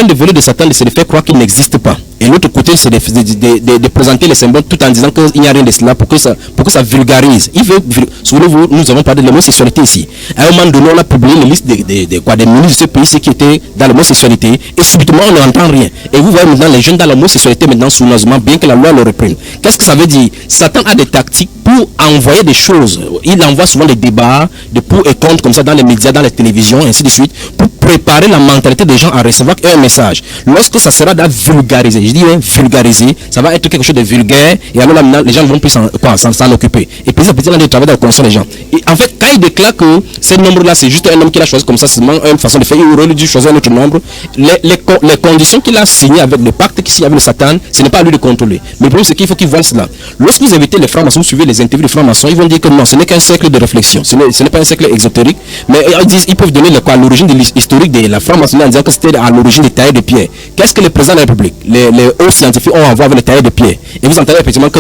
[SPEAKER 8] des volets de Satan, c'est de faire croire qu'il n'existe pas. Et l'autre côté, c'est de présenter les symboles tout en disant qu'il n'y a rien de cela pour que ça vulgarise. Il veut, souvenez-vous, nous avons parlé de l'homosexualité ici. À un moment donné, on a publié une liste des ministres de ce pays qui étaient dans l'homosexualité et subitement on n'entend rien. Et vous voyez maintenant les jeunes dans l'homosexualité maintenant sournoisement, bien que la loi le réprime. Qu'est-ce que ça veut dire? Satan a des tactiques pour envoyer des choses. Il envoie souvent des débats de pour et contre comme ça dans les médias, dans les télévisions, ainsi de suite, pour préparer la mentalité des gens à recevoir un message. Lorsque ça sera vulgarisé, je dis vulgarisé, ça va être quelque chose de vulgaire et alors là maintenant les gens vont plus s'en occuper. Et petit à petit, on a des travail dans le conscience des gens. Et en fait, quand il déclare que ce nombre-là, c'est juste un homme qu'il a choisi comme ça, c'est seulement une façon de faire, il aurait dû choisir un autre nombre. Les conditions qu'il a signées avec le pacte qu'il signe avec le Satan, ce n'est pas à lui de contrôler. Mais le problème, c'est qu'il faut qu'il voit cela. Lorsque vous invitez les francs-maçons, vous suivez les interviews des francs-maçons, ils vont dire que non, ce n'est qu'un cercle de réflexion, ce n'est pas un cercle exotérique, mais ils peuvent donner l'origine historique de la franc-maçonnerie en disant que c'était à l'origine des tailleurs de pierre. Qu'est-ce que le président de la République, les hauts scientifiques ont à voir avec les tailleurs de pierre? Et vous entendez effectivement que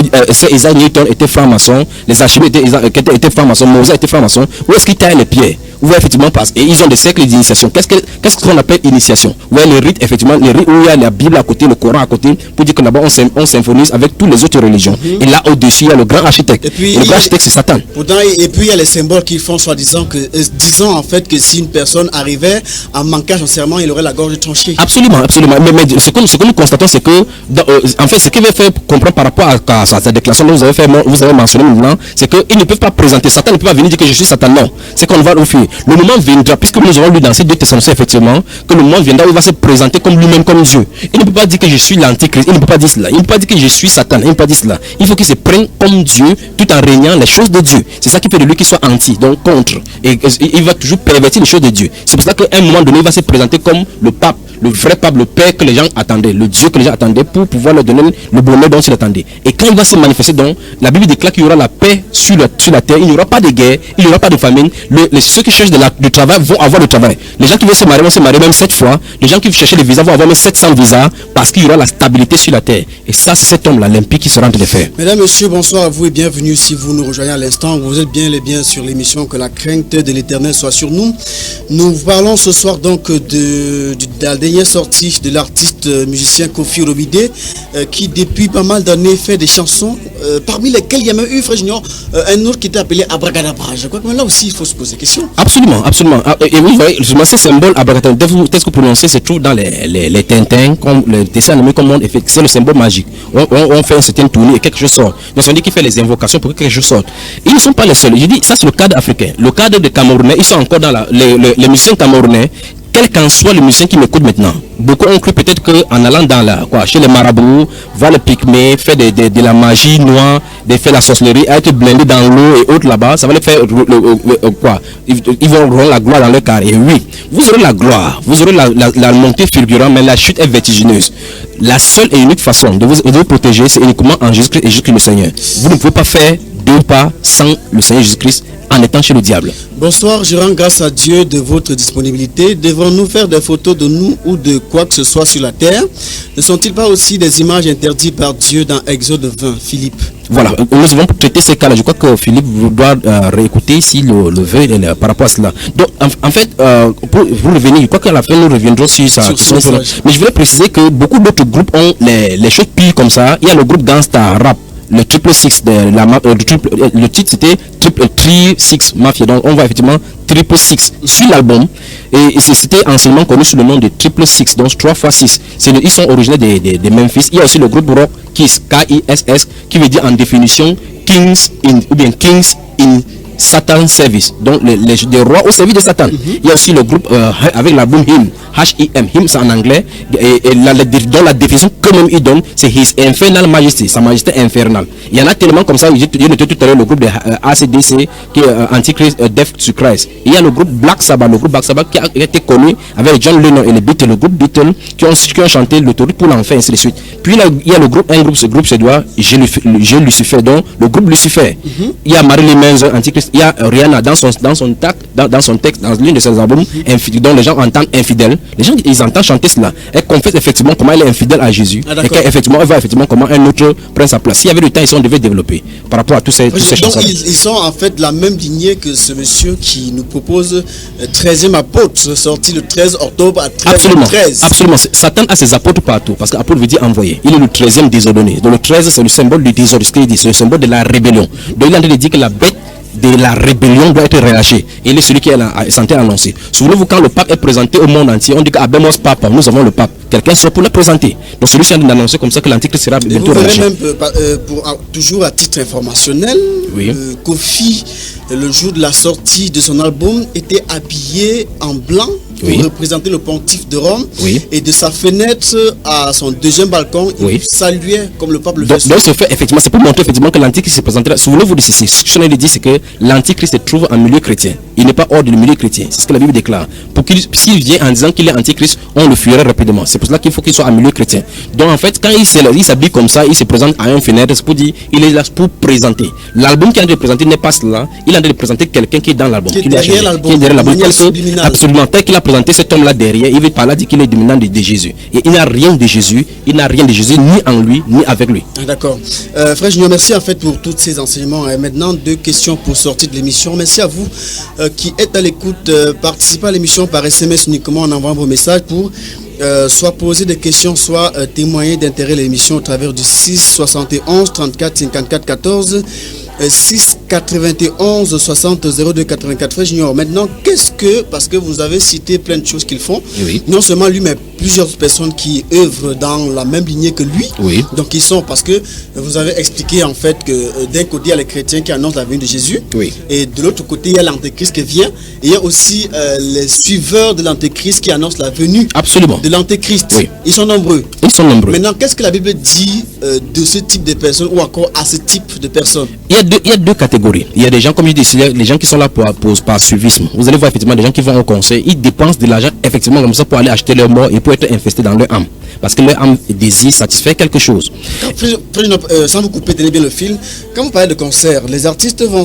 [SPEAKER 8] Isaac Newton était franc-maçon, les archivistes étaient francs-maçons, Moses était franc-maçon. Où est-ce qu'ils taillent les pierres? Où effectivement passe. Et ils ont des cercles d'initiation. Qu'est-ce qu'on appelle initiation? Ouais, les rites, effectivement, les rites où il y a la Bible à côté, le Coran à côté, pour dire que là-bas on symphonise avec toutes les autres religions. Et là au-dessus, il y a le grand architecte. Et le grand architecte, c'est Satan.
[SPEAKER 3] Et puis il y a les symboles qui font soi-disant disant en fait que si une personne arrivait à manquer à son serment, il aurait la gorge tranchée. Absolument. Mais ce que nous constatons, c'est que en fait, ce qui veut faire comprendre par rapport à sa déclaration que vous avez mentionné maintenant, c'est qu'ils ne peuvent pas présenter Satan, ne peut pas venir dire que je suis Satan. Non, c'est qu'on va refuser. Le moment viendra, puisque nous avons lu dans ces 2 Thessaloniciens effectivement, que le moment viendra où il va se présenter comme lui-même, comme Dieu. Il ne peut pas dire que je suis l'antichrist, il ne peut pas dire cela. Il ne peut pas dire que je suis Satan, il ne peut pas dire cela. Il faut qu'il se prenne comme Dieu tout en régnant les choses de Dieu. C'est ça qui fait de lui qu'il soit anti, donc contre. Et il va toujours pervertir les choses de Dieu. C'est pour ça qu'à un moment donné, il va se présenter comme le pape, le vrai pape, le père que les gens attendaient, le Dieu que les gens attendaient pour pouvoir leur donner le bonheur dont ils attendaient. Et quand il va se manifester, donc, la Bible déclare qu'il y aura la paix sur la terre, il n'y aura pas de guerre, il n'y aura pas de famine. Ceux qui cherchent du travail vont avoir le travail. Les gens qui veulent se marier vont se marier même 7 fois. Les gens qui veulent chercher des visas vont avoir même 700 visas parce qu'il y aura la stabilité sur la terre. Et ça, c'est cet homme-là, limpide, qui sera en train de faire. Mesdames, Messieurs, bonsoir à vous et bienvenue si vous nous rejoignez à l'instant. Vous êtes bien sur l'émission Que la crainte de l'Éternel soit sur nous. Nous parlons ce soir donc de la dernière sortie de l'artiste musicien Kofi Olomide qui depuis pas mal d'années fait des chansons parmi lesquelles il y a même eu, frère Junior, un autre qui était appelé Abracadabra. Je crois que là aussi il faut se poser des questions. Absolument. Et oui, vous voyez, ce symbole Abracadabra, peut-être que vous prononcez, c'est tout dans les Tintins, comme les dessins animés, comme on fait, c'est le symbole magique. On fait un certain tournée et quelque chose sort. Donc ça veut dire qu'il fait les invocations pour que quelque chose sorte. Ils ne sont pas les seuls. Je dis, ça c'est le cadre africain. Le cadre des Camerounais, ils sont encore dans les musiciens camerounais. Quel qu'en soit le musicien qui m'écoute maintenant, beaucoup ont cru peut-être qu'en allant chez les marabouts, voir les pygmées, faire de la magie noire, faire la sorcellerie, être blindé dans l'eau et autres là-bas, ça va les faire ils vont avoir la gloire dans leur carrière. Et oui, vous aurez la gloire, vous aurez la montée fulgurante, mais la chute est vertigineuse. La seule et unique façon de vous protéger, c'est uniquement en Jésus-Christ et Jésus-Christ le Seigneur. Vous ne pouvez pas faire 2 pas sans le Seigneur Jésus-Christ en étant chez le diable. Bonsoir, je rends grâce à Dieu de votre disponibilité. Devons-nous faire des photos de nous ou de quoi que ce soit sur la terre? Ne sont-ils pas aussi des images interdites par Dieu dans Exode 20, Philippe? Voilà, nous avons traité ces cas-là. Je crois que Philippe doit réécouter si le veut par rapport à cela. Donc, en fait, pour revenir, je crois qu'à la fin, nous reviendrons sur ça. Mais je voulais préciser que beaucoup d'autres groupes ont les choses pires comme ça. Il y a le groupe Gangsta Rap. Le Triple Six, le titre c'était Triple Six Mafia. Donc on voit effectivement Triple Six sur l'album. Et c'était anciennement connu sous le nom de Triple Six, donc 3 x 6. Ils sont originaires de Memphis. Il y a aussi le groupe rock KISS, K-I-S-S, qui veut dire en définition Kings in Satan Service, donc des rois au service de Satan. Il y a aussi le groupe avec l'album Him, H-I-M, Him c'est en anglais, et dans la définition que même il donne, c'est His Infernal Majesty, sa majesté infernale. Il y en a tellement comme ça. Je notais tout à l'heure le groupe de ACDC qui est Antichrist, Death to Christ. Il y a le groupe Black Sabbath, qui a été connu avec John Lennon et les Beatles, le groupe Beatles qui ont chanté l'autorité pour l'enfer, ainsi de suite. Puis il y a ce groupe se doit J'ai Lucifer, donc le groupe Lucifer. Il y a Marilyn Manson, Antichrist. Il y a Rihanna dans son texte, dans l'une de ses albums, dont les gens entendent infidèle. Les gens ils entendent chanter cela. Elle confesse effectivement comment elle est infidèle à Jésus. Et qu'effectivement elle voit effectivement comment un autre prend sa place. S'il y avait du temps, on devait développer par rapport à tous ces chansons. Ils sont en fait la même lignée que ce monsieur qui nous propose 13e apôtre, sorti le 13 octobre à 13. Absolument. Satan a ses apôtres partout, parce qu'apôtre veut dire envoyé. Il est le 13e désordonné. Donc le 13 c'est le symbole du désordre, c'est le symbole de la rébellion. Donc il a dit que la bête de la rébellion doit être relâché. Il est celui qui est censé annoncer. Souvenez-vous, quand le pape est présenté au monde entier, on dit qu'Abemos Papa, nous avons le pape. Quelqu'un sera pour le présenter. Donc celui-ci a d'annoncer comme ça que l'antichrist sera bientôt relâché. Même toujours à titre informationnel, Kofi, le jour de la sortie de son album, était habillé en blanc pour représenter le pontife de Rome.
[SPEAKER 8] Oui.
[SPEAKER 3] Et de sa fenêtre à son deuxième balcon, il saluait comme le pape le fait.
[SPEAKER 8] Donc, effectivement, c'est pour montrer effectivement que l'antichrist se présenterait. Souvenez-vous de ceci. Ce que je viens de dire, c'est que l'antichrist se trouve en milieu chrétien. Il n'est pas hors du milieu chrétien. C'est ce que la Bible déclare. S'il vient en disant qu'il est antichrist, on le fuirait rapidement. C'est pour cela qu'il faut qu'il soit en milieu chrétien. Donc en fait, quand il s'habille comme ça, il se présente à une fenêtre, c'est pour dire, il est là pour présenter. L'album qu'il est en train de présenter n'est pas cela. Il est en train de présenter quelqu'un qui est dans l'album.
[SPEAKER 3] Qui est derrière l'album.
[SPEAKER 8] Absolument. Tel qu'il a présenté cet homme-là derrière, il veut par là dire qu'il est dominant de Jésus. Et il n'a rien de Jésus. Il n'a rien de Jésus ni en lui, ni avec lui.
[SPEAKER 3] D'accord. Frère Junior, merci en fait pour tous ces enseignements. Et maintenant, 2 questions pour sortir de l'émission. Merci à vous qui êtes à l'écoute. Participez à l'émission par SMS uniquement en envoyant vos messages pour soit poser des questions, soit témoigner d'intérêt à l'émission au travers du 6 71 34 54 14 6 91 60 02 84. Frère Junior, maintenant, parce que vous avez cité plein de choses qu'ils font, non seulement lui, mais plusieurs personnes qui œuvrent dans la même lignée que lui. Donc ils sont, parce que vous avez expliqué en fait que d'un côté il y a les chrétiens qui annoncent la venue de Jésus, et de l'autre côté il y a l'antéchrist qui vient, et il y a aussi les suiveurs de l'antéchrist qui annoncent la venue de l'antéchrist. Ils sont nombreux. Maintenant, qu'est-ce que la Bible dit de ce type de personnes, ou encore à ce type de personnes?
[SPEAKER 8] Il y a deux catégories. Il y a des gens, comme je dis, les gens qui sont là par suivisme. Vous allez voir effectivement des gens qui vont au conseil, ils dépensent de l'argent effectivement comme ça pour aller acheter leur mort et pour être infestés dans leur âme. Parce que leur âme désire satisfaire quelque chose.
[SPEAKER 3] Sans vous couper, tenez bien le fil. Quand vous parlez de concerts, les artistes vont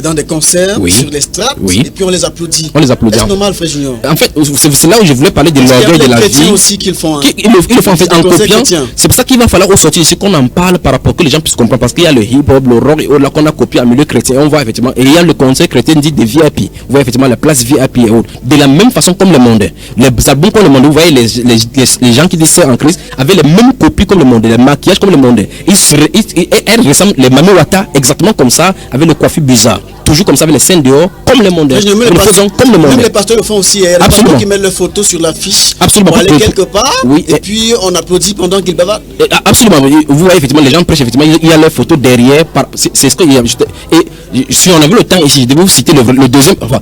[SPEAKER 3] dans des concerts, sur les strates, et puis on les applaudit. Est-ce normal, Frère Junior?
[SPEAKER 8] En fait, c'est là où je voulais parler de l'orgueil de la vie.
[SPEAKER 3] Aussi qu'ils font.
[SPEAKER 8] Ils le font en fait en copiant. C'est pour ça qu'il va falloir au sortir ici qu'on en parle par rapport que les gens puissent comprendre. Parce qu'il y a le hip-hop, le rock et autres là qu'on a copié en milieu chrétien. On voit effectivement. Et il y a le concert chrétien dit des VIP. Vous voyez effectivement la place VIP et autres. De la même façon comme le monde. Les albums comme le monde, vous voyez les gens qui disent ça en Christ avaient les mêmes copies comme le monde, les maquillages comme le monde. Elles ressemblent, les Mami Wata, exactement comme ça, avec le coiffure bizarre. Toujours comme ça, avec les scènes dehors, comme le monde.
[SPEAKER 3] Comme le monde. Même les pasteurs le font aussi. Il y a des pasteurs qui mettent leurs photos sur l'affiche pour aller quelque part. Et puis on applaudit pendant qu'ils bavardent.
[SPEAKER 8] Absolument. Vous voyez effectivement, les gens prêchent effectivement, il y a leurs photos derrière. C'est ce qu'il y a. Et si on avait le temps ici, je vais vous citer le deuxième. Enfin,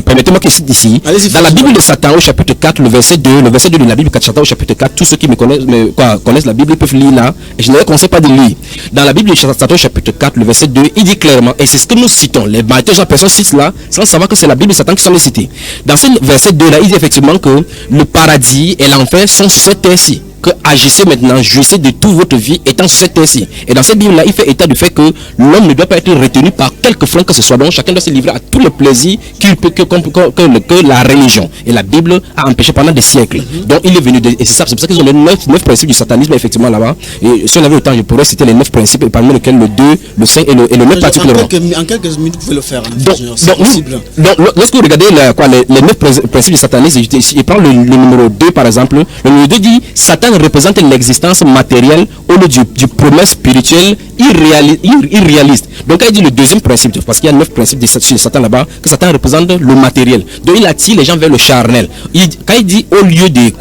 [SPEAKER 8] permettez-moi que je cite ici. Dans la Bible de Satan, au chapitre 4, le verset 2 de la Bible de Satan, au chapitre 4, tous ceux qui me connaissent la Bible peuvent lire là. Et je ne les conseille pas de lire. Dans la Bible de Satan, au chapitre 4, le verset 2, il dit clairement, et c'est ce que nous citons, les majoritaires de personnes citent cela, sans savoir que c'est la Bible de Satan qui sont les cités. Dans ce verset 2 là, il dit effectivement que le paradis et l'enfer sont sur cette terre-ci. Que agissez maintenant, jouissez de toute votre vie étant sur cette terre-ci. Et dans cette Bible-là, il fait état du fait que l'homme ne doit pas être retenu par quelque franc que ce soit. Donc chacun doit se livrer à tous les plaisirs qu'il peut que la religion. Et la Bible a empêché pendant des siècles. Donc il est venu et c'est pour ça qu'ils ont les 9 principes du satanisme effectivement là-bas. Et si on avait le temps, je pourrais citer les 9 principes, parmi lesquels le 2, le 5 et le 9 particulièrement.
[SPEAKER 3] En quelques minutes, vous pouvez le faire.
[SPEAKER 8] Donc lorsque vous regardez les 9 principes du satanisme, il prend le numéro 2 par exemple. Le numéro 2 dit Satan représente l'existence matérielle au lieu du promesse spirituelle irréaliste. Donc quand il dit le deuxième principe, parce qu'il y a 9 principes de Satan là-bas, que Satan représente le matériel. Donc il attire les gens vers le charnel. Quand il dit au lieu des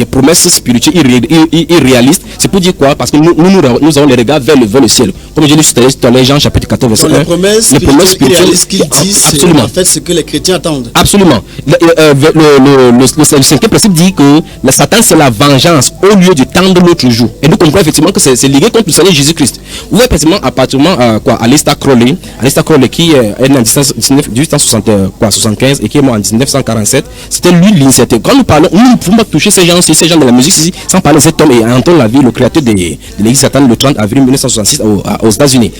[SPEAKER 8] promesses spirituelles irréalistes, c'est pour dire quoi? Parce que nous avons les regards vers le ciel. Comme je l'ai dit tout à l'heure, Jean chapitre 14 verset 1.
[SPEAKER 3] Les promesses irréalistes qu'ils disent, c'est en fait ce que les chrétiens attendent.
[SPEAKER 8] Absolument. Le cinquième principe dit que le Satan c'est la vengeance au lieu de tendre l'autre jour. Et nous comprenons effectivement que c'est lié contre le Seigneur Jésus-Christ. Vous voyez effectivement Aleister Crowley qui est né en 1875 et qui est mort en 1947. C'était lui l'initiateur. Quand nous parlons, nous ne pouvons pas toucher ces gens de la musique ici, sans parler de cet homme et Anton Lavey, le créateur de l'église satanique le 30 avril 1966 aux États-Unis.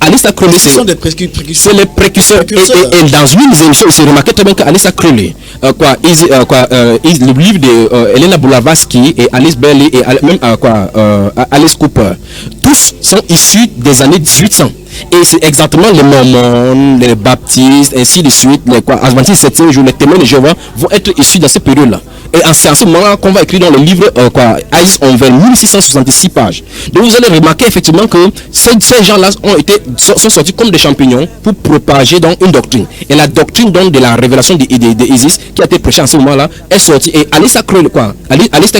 [SPEAKER 8] Aleister Crowley, c'est les précurseurs. Et dans une émission, il s'est remarqué très bien qu'Aleister Crowley, le livre de Helena Blavatsky et Alice Bailey et même Alice Cooper, tous sont issus des années 1800. Et c'est exactement les Mormons, les Baptistes, ainsi de suite, les Adventistes 7e jour, les témoins de Jéhovah vont être issus dans cette période-là. Et c'est en ce moment-là qu'on va écrire dans le livre Ice Over 1666 pages. Donc vous allez remarquer effectivement que ces gens-là sont sortis comme des champignons pour propager donc une doctrine. Et la doctrine donc de la révélation d'Isis qui a été prêchée en ce moment-là est sortie. Et Aleister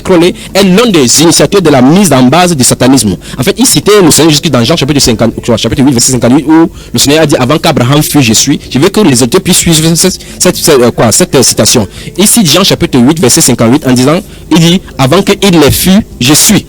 [SPEAKER 8] Crowley est l'un des initiateurs de la mise en base du satanisme. En fait, il citait le Seigneur Jésus dans Jean chapitre 8 verset verset 58, où le Seigneur a dit avant qu'Abraham fût, je suis. Je veux que les auditeurs puissent suivre cette citation. Ici, Jean chapitre 8, verset 58, en disant, il dit avant qu'il les fût, je suis.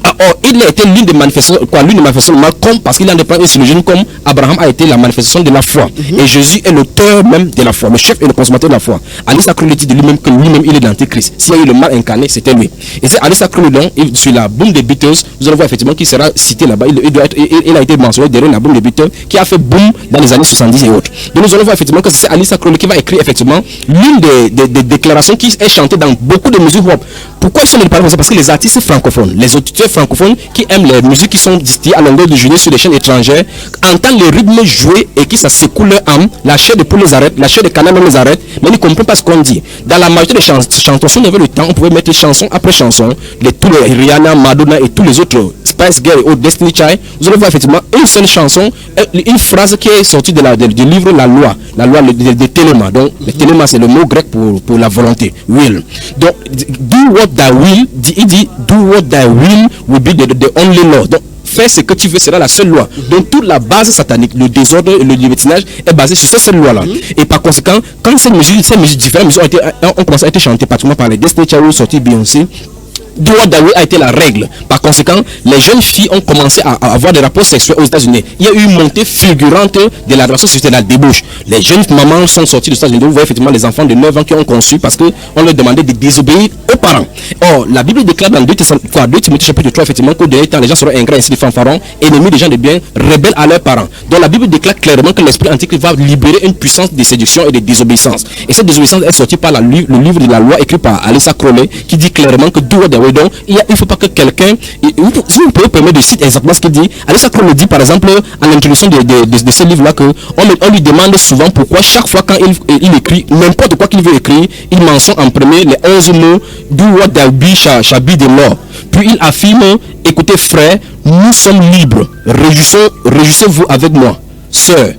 [SPEAKER 8] Or, il a été l'une des manifestations, comme parce qu'il en dépend sur le jeune comme Abraham a été la manifestation de la foi. Et Jésus est l'auteur même de la foi, le chef et le consommateur de la foi. Alice a cru le dit de lui-même que lui-même il est l'antéchrist. S'il y a eu le mal incarné, c'était lui. Et c'est Alice a cru le don, sur la boom des Beatles, vous allez voir effectivement qu'il sera cité là-bas. Il a été mentionné derrière la boom des Beatles qui a fait boom dans les années 70 et autres. Donc nous allons voir effectivement que c'est Alice a cru qui va écrire effectivement l'une des déclarations qui est chantée dans beaucoup de musiques hip-hop. Pourquoi je parle comme ça? Parce que les artistes francophones, les auditeurs francophones qui aiment les musiques qui sont distillées à longueur de journée sur les chaînes étrangères, entendent les rythmes jouer et qui ça secoue leur âme, la chair de poule les arrête, la chair de canard les arrête, mais ils ne comprennent pas ce qu'on dit. Dans la majorité des chansons, si on avait le temps, on pouvait mettre chanson après chanson, tous les Rihanna, Madonna et tous les autres, Spice Girl et Destiny Child, vous allez voir effectivement une seule chanson, une phrase qui est sortie du livre La Loi de Téléma. Donc, le Téléma, c'est le mot grec pour la volonté, will. Donc, do what thy will, il dit, do what thy will be the only law. Donc, faire ce que tu veux sera la seule loi. Donc, toute la base satanique, le désordre et le libertinage est basé sur cette seule loi-là. Et par conséquent, quand ces musiques différentes ont commencé à être chantées pratiquement par les Destiny Child, sorti Beyoncé, Do What Thy Will a été la règle. Par conséquent, les jeunes filles ont commencé à avoir des rapports sexuels aux États-Unis. Il y a eu une montée fulgurante de la relation sexuelle, la débauche. Les jeunes mamans sont sorties des États-Unis. Vous voyez effectivement les enfants de 9 ans qui ont conçu parce qu'on leur demandait de désobéir aux parents. Or, la Bible déclare dans 2 Timothée chapitre 3, effectivement, qu'au dernier temps, les gens seront ingrats, ainsi de fanfarons, ennemis des gens de bien, rebelles à leurs parents. Donc, la Bible déclare clairement que l'esprit antique va libérer une puissance de séduction et de désobéissance. Et cette désobéissance est sortie par le livre de la loi écrit par Alyssa Crowley qui dit clairement que Do What Thy Will. Donc, il ne faut pas que quelqu'un, si vous pouvez permettre de citer exactement ce qu'il dit, Alyssa Crowley dit par exemple à l'introduction de ce livre-là que on lui demande souvent pourquoi chaque fois quand il écrit n'importe quoi qu'il veut écrire, il mentionne en premier les 11 mots Do What Thy Will shall be the law. Puis il affirme, écoutez frères, nous sommes libres, réjouissez-vous avec moi, sœurs.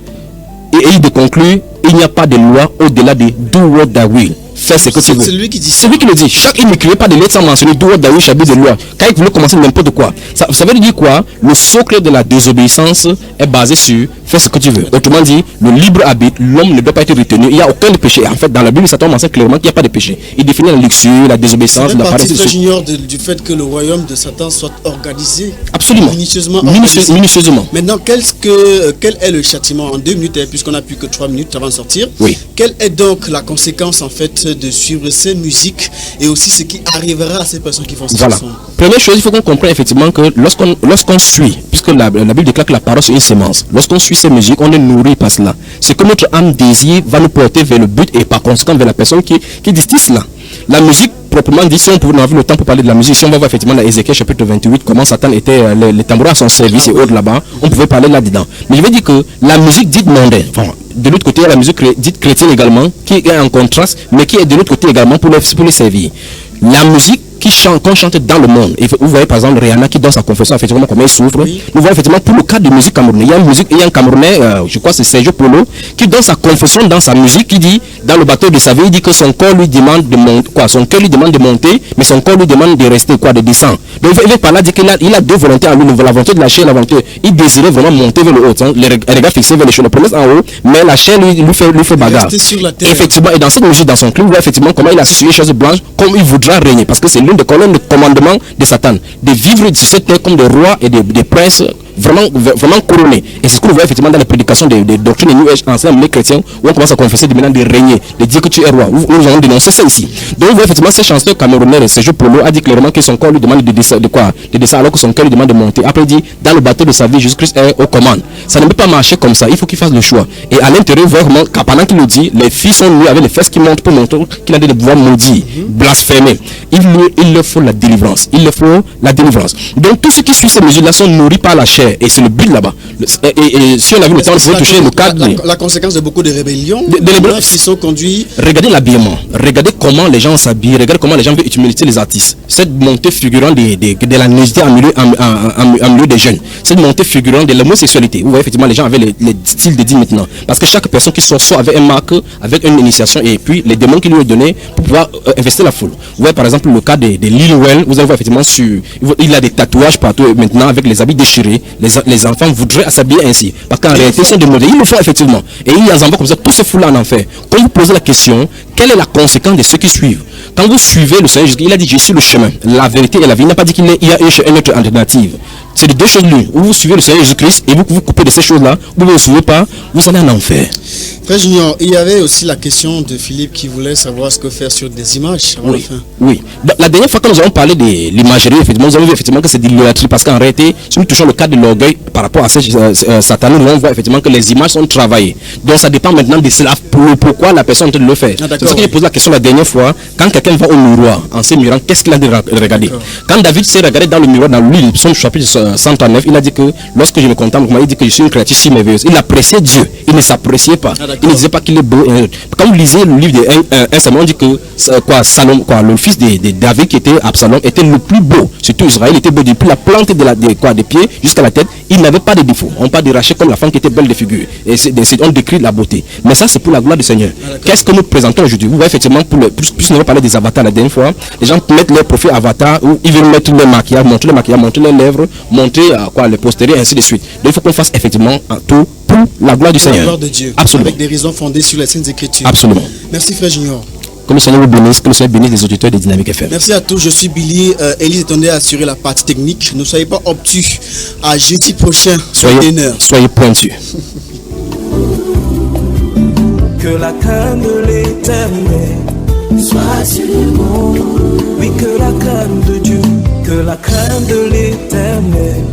[SPEAKER 8] Et il conclut, il n'y a pas de loi au-delà de Do What Thy Will. Fais ce que tu veux. C'est lui qui dit ça. C'est lui qui le dit. Il n'écrivait pas de lettres sans mentionner Do What Thy Will shall be the law. Quand il voulait commencer n'importe quoi. Ça veut dire quoi? Le socle de la désobéissance est basé sur fais ce que tu veux. Autrement dit, le libre arbitre, l'homme ne doit pas être retenu. Il n'y a aucun péché. En fait, dans la Bible, Satan mentionne clairement qu'il n'y a pas de péché. Il définit la luxure, la désobéissance, la paresse.
[SPEAKER 3] C'est j'ignore du fait que le royaume de Satan soit organisé.
[SPEAKER 8] Absolument.
[SPEAKER 3] Minutieusement. Maintenant, quel est le châtiment en 2 minutes, puisqu'on n'a plus que 3 minutes avant de sortir?
[SPEAKER 8] Oui.
[SPEAKER 3] Quelle est donc la conséquence en fait de suivre ces musiques et aussi ce qui arrivera à ces personnes qui font ça?
[SPEAKER 8] Voilà. Première chose, il faut qu'on comprenne effectivement que lorsqu'on suit, puisque la Bible déclare que la parole c'est une sémence, lorsqu'on suit ces musiques, on est nourri par cela. Ce que notre âme désire va nous porter vers le but et par conséquent vers la personne qui distille cela. La musique proprement dit, si on pouvait avoir le temps pour parler de la musique, si on va voir effectivement dans Ézéchiel chapitre 28, comment Satan était, les tambours à son service et autres là-bas, on pouvait parler là-dedans. Mais je veux dire que la musique dite mondaine, de l'autre côté, il y a la musique dite chrétienne également, qui est en contraste, mais qui est de l'autre côté également pour les servir. La musique qu'on chante dans le monde. Et vous voyez par exemple Rihanna qui dans sa confession effectivement comment il souffre. Oui. Nous voyons effectivement pour le cas de musique camerounaise. Il y a un Camerounais, je crois c'est Sergio Polo, qui dans sa confession, dans sa musique, qui dit dans le bateau de sa vie, il dit que son corps lui demande de monter, son cœur lui demande de monter, mais son corps lui demande de rester, de descendre. Donc il veut par là dire qu'il a deux volontés en lui, la volonté de la chair et la volonté. Il désirait vraiment monter vers le haut, les regards fixés vers les choses, le promesse en haut, mais la chair lui fait bagarre. Effectivement, et dans cette musique, dans son clip, vous voyez effectivement comment il a assué les choses blanches, comme il voudra régner, parce que c'est l'une des colonnes de commandement de Satan, de vivre sur cette terre comme des rois et des princes vraiment couronnés. Et c'est ce que nous voyons effectivement dans les prédications des doctrines des New Age anciens, les chrétiens, où on commence à confesser de maintenant de régner, de dire que tu es roi. Nous allons dénoncer ça ici. Donc vous voyez effectivement ces chansons camerounais, Sergio Polo a dit clairement que son corps lui demande de descendre alors que son cœur lui demande de monter. Après il dit, dans le bateau de sa vie, Jésus-Christ est aux commandes. Ça ne peut pas marcher comme ça, il faut qu'il fasse le choix. Et à l'intérieur, vous voyez vraiment, pendant qu'il le dit, les filles sont nues avec les fesses qui montent pour montrer qu'il a des pouvoirs maudits, blasphémés. Il leur faut la délivrance. Il leur faut la délivrance. Donc tous ceux qui suivent ces mesures-là sont nourris par la chair. Et c'est le but là-bas. Et si on a vu le temps, on peut toucher le cadre.
[SPEAKER 3] La conséquence de beaucoup de rébellions, qui sont conduits.
[SPEAKER 8] Regardez l'habillement. Regardez comment les gens s'habillent. Regardez comment les gens veulent utiliser les artistes. Cette montée figurante de la nudité en milieu des jeunes. Cette montée figurante de l'homosexualité. Vous voyez effectivement les gens avaient les styles dédiés maintenant. Parce que chaque personne qui sort avec un marque, avec une initiation et puis les démons qui lui ont donné pour pouvoir investir la foule. Vous voyez par exemple le cas de Lil Wayne. Vous allez voir effectivement il a des tatouages partout maintenant avec les habits déchirés. les enfants voudraient s'habiller ainsi. Parce qu'en réalité, c'est des modèles. Ils le font effectivement. Et il y a des enfants comme ça, tout se fout là en enfer. Quand vous posez la question, quelle est la conséquence de ceux qui suivent? Quand vous suivez le Seigneur Jésus, il a dit je suis le chemin, la vérité et la vie. Il n'a pas dit qu'il y a une autre alternative. C'est de deux choses l'une. Ou vous suivez le Seigneur Jésus-Christ et vous coupez de ces choses-là, ou vous ne suivez pas, vous allez en enfer.
[SPEAKER 3] Frère Junior, il y avait aussi la question de Philippe qui voulait savoir ce que faire sur des images avant la fin.
[SPEAKER 8] Oui. La dernière fois quand nous avons parlé de l'imagerie, effectivement, nous avons vu effectivement que c'est de l'idolâtrie parce qu'en réalité, si nous touchons le cas de l'orgueil par rapport à Satan, nous allons voir effectivement que les images sont travaillées. Donc ça dépend maintenant de cela, pourquoi la personne est en train de le faire. C'est pour ça que j'ai posé la question la dernière fois, quand quelqu'un va au miroir en se mirant, qu'est-ce qu'il a de regarder? Quand David s'est regardé dans le miroir, dans le livre de Psaume chapitre 139, il a dit que lorsque je me contemple, il dit que je suis une créature si merveilleuse. Il appréciait Dieu, il ne s'appréciait pas. Il ne disait pas qu'il est beau. Quand vous lisez le livre de 1 Samuel, on dit que le fils de David qui était Absalom était le plus beau. Surtout Israël était beau depuis la plante des pieds jusqu'à la tête. Il n'avait pas de défaut. On parle de Rachel comme la femme qui était belle de figure. Et on décrit la beauté. Mais ça, c'est pour la gloire du Seigneur. Qu'est-ce que nous présentons aujourd'hui? Vous voyez effectivement, puisque nous avons parlé des avatars la dernière fois, les gens mettent leur profil avatar où ils veulent mettre leur maquillage, montrer les lèvres, montrer les postérieurs, ainsi de suite. Donc il faut qu'on fasse effectivement tout pour la gloire du Seigneur. La
[SPEAKER 3] gloire de Dieu.
[SPEAKER 8] Absolument.
[SPEAKER 3] Avec des raisons fondées sur les Saintes Écritures.
[SPEAKER 8] Absolument.
[SPEAKER 3] Merci Frère Junior.
[SPEAKER 8] Que le Seigneur vous bénisse, que le Seigneur bénisse les auditeurs de Dynamique FM.
[SPEAKER 3] Merci à tous, je suis Billy. Élise attendait à assurer la partie technique. Ne soyez pas obtus. À jeudi prochain,
[SPEAKER 8] soyez pointus.
[SPEAKER 2] Que la crainte de l'Éternel soit sur nous. Oui, que la crainte de Dieu, que la crainte de l'Éternel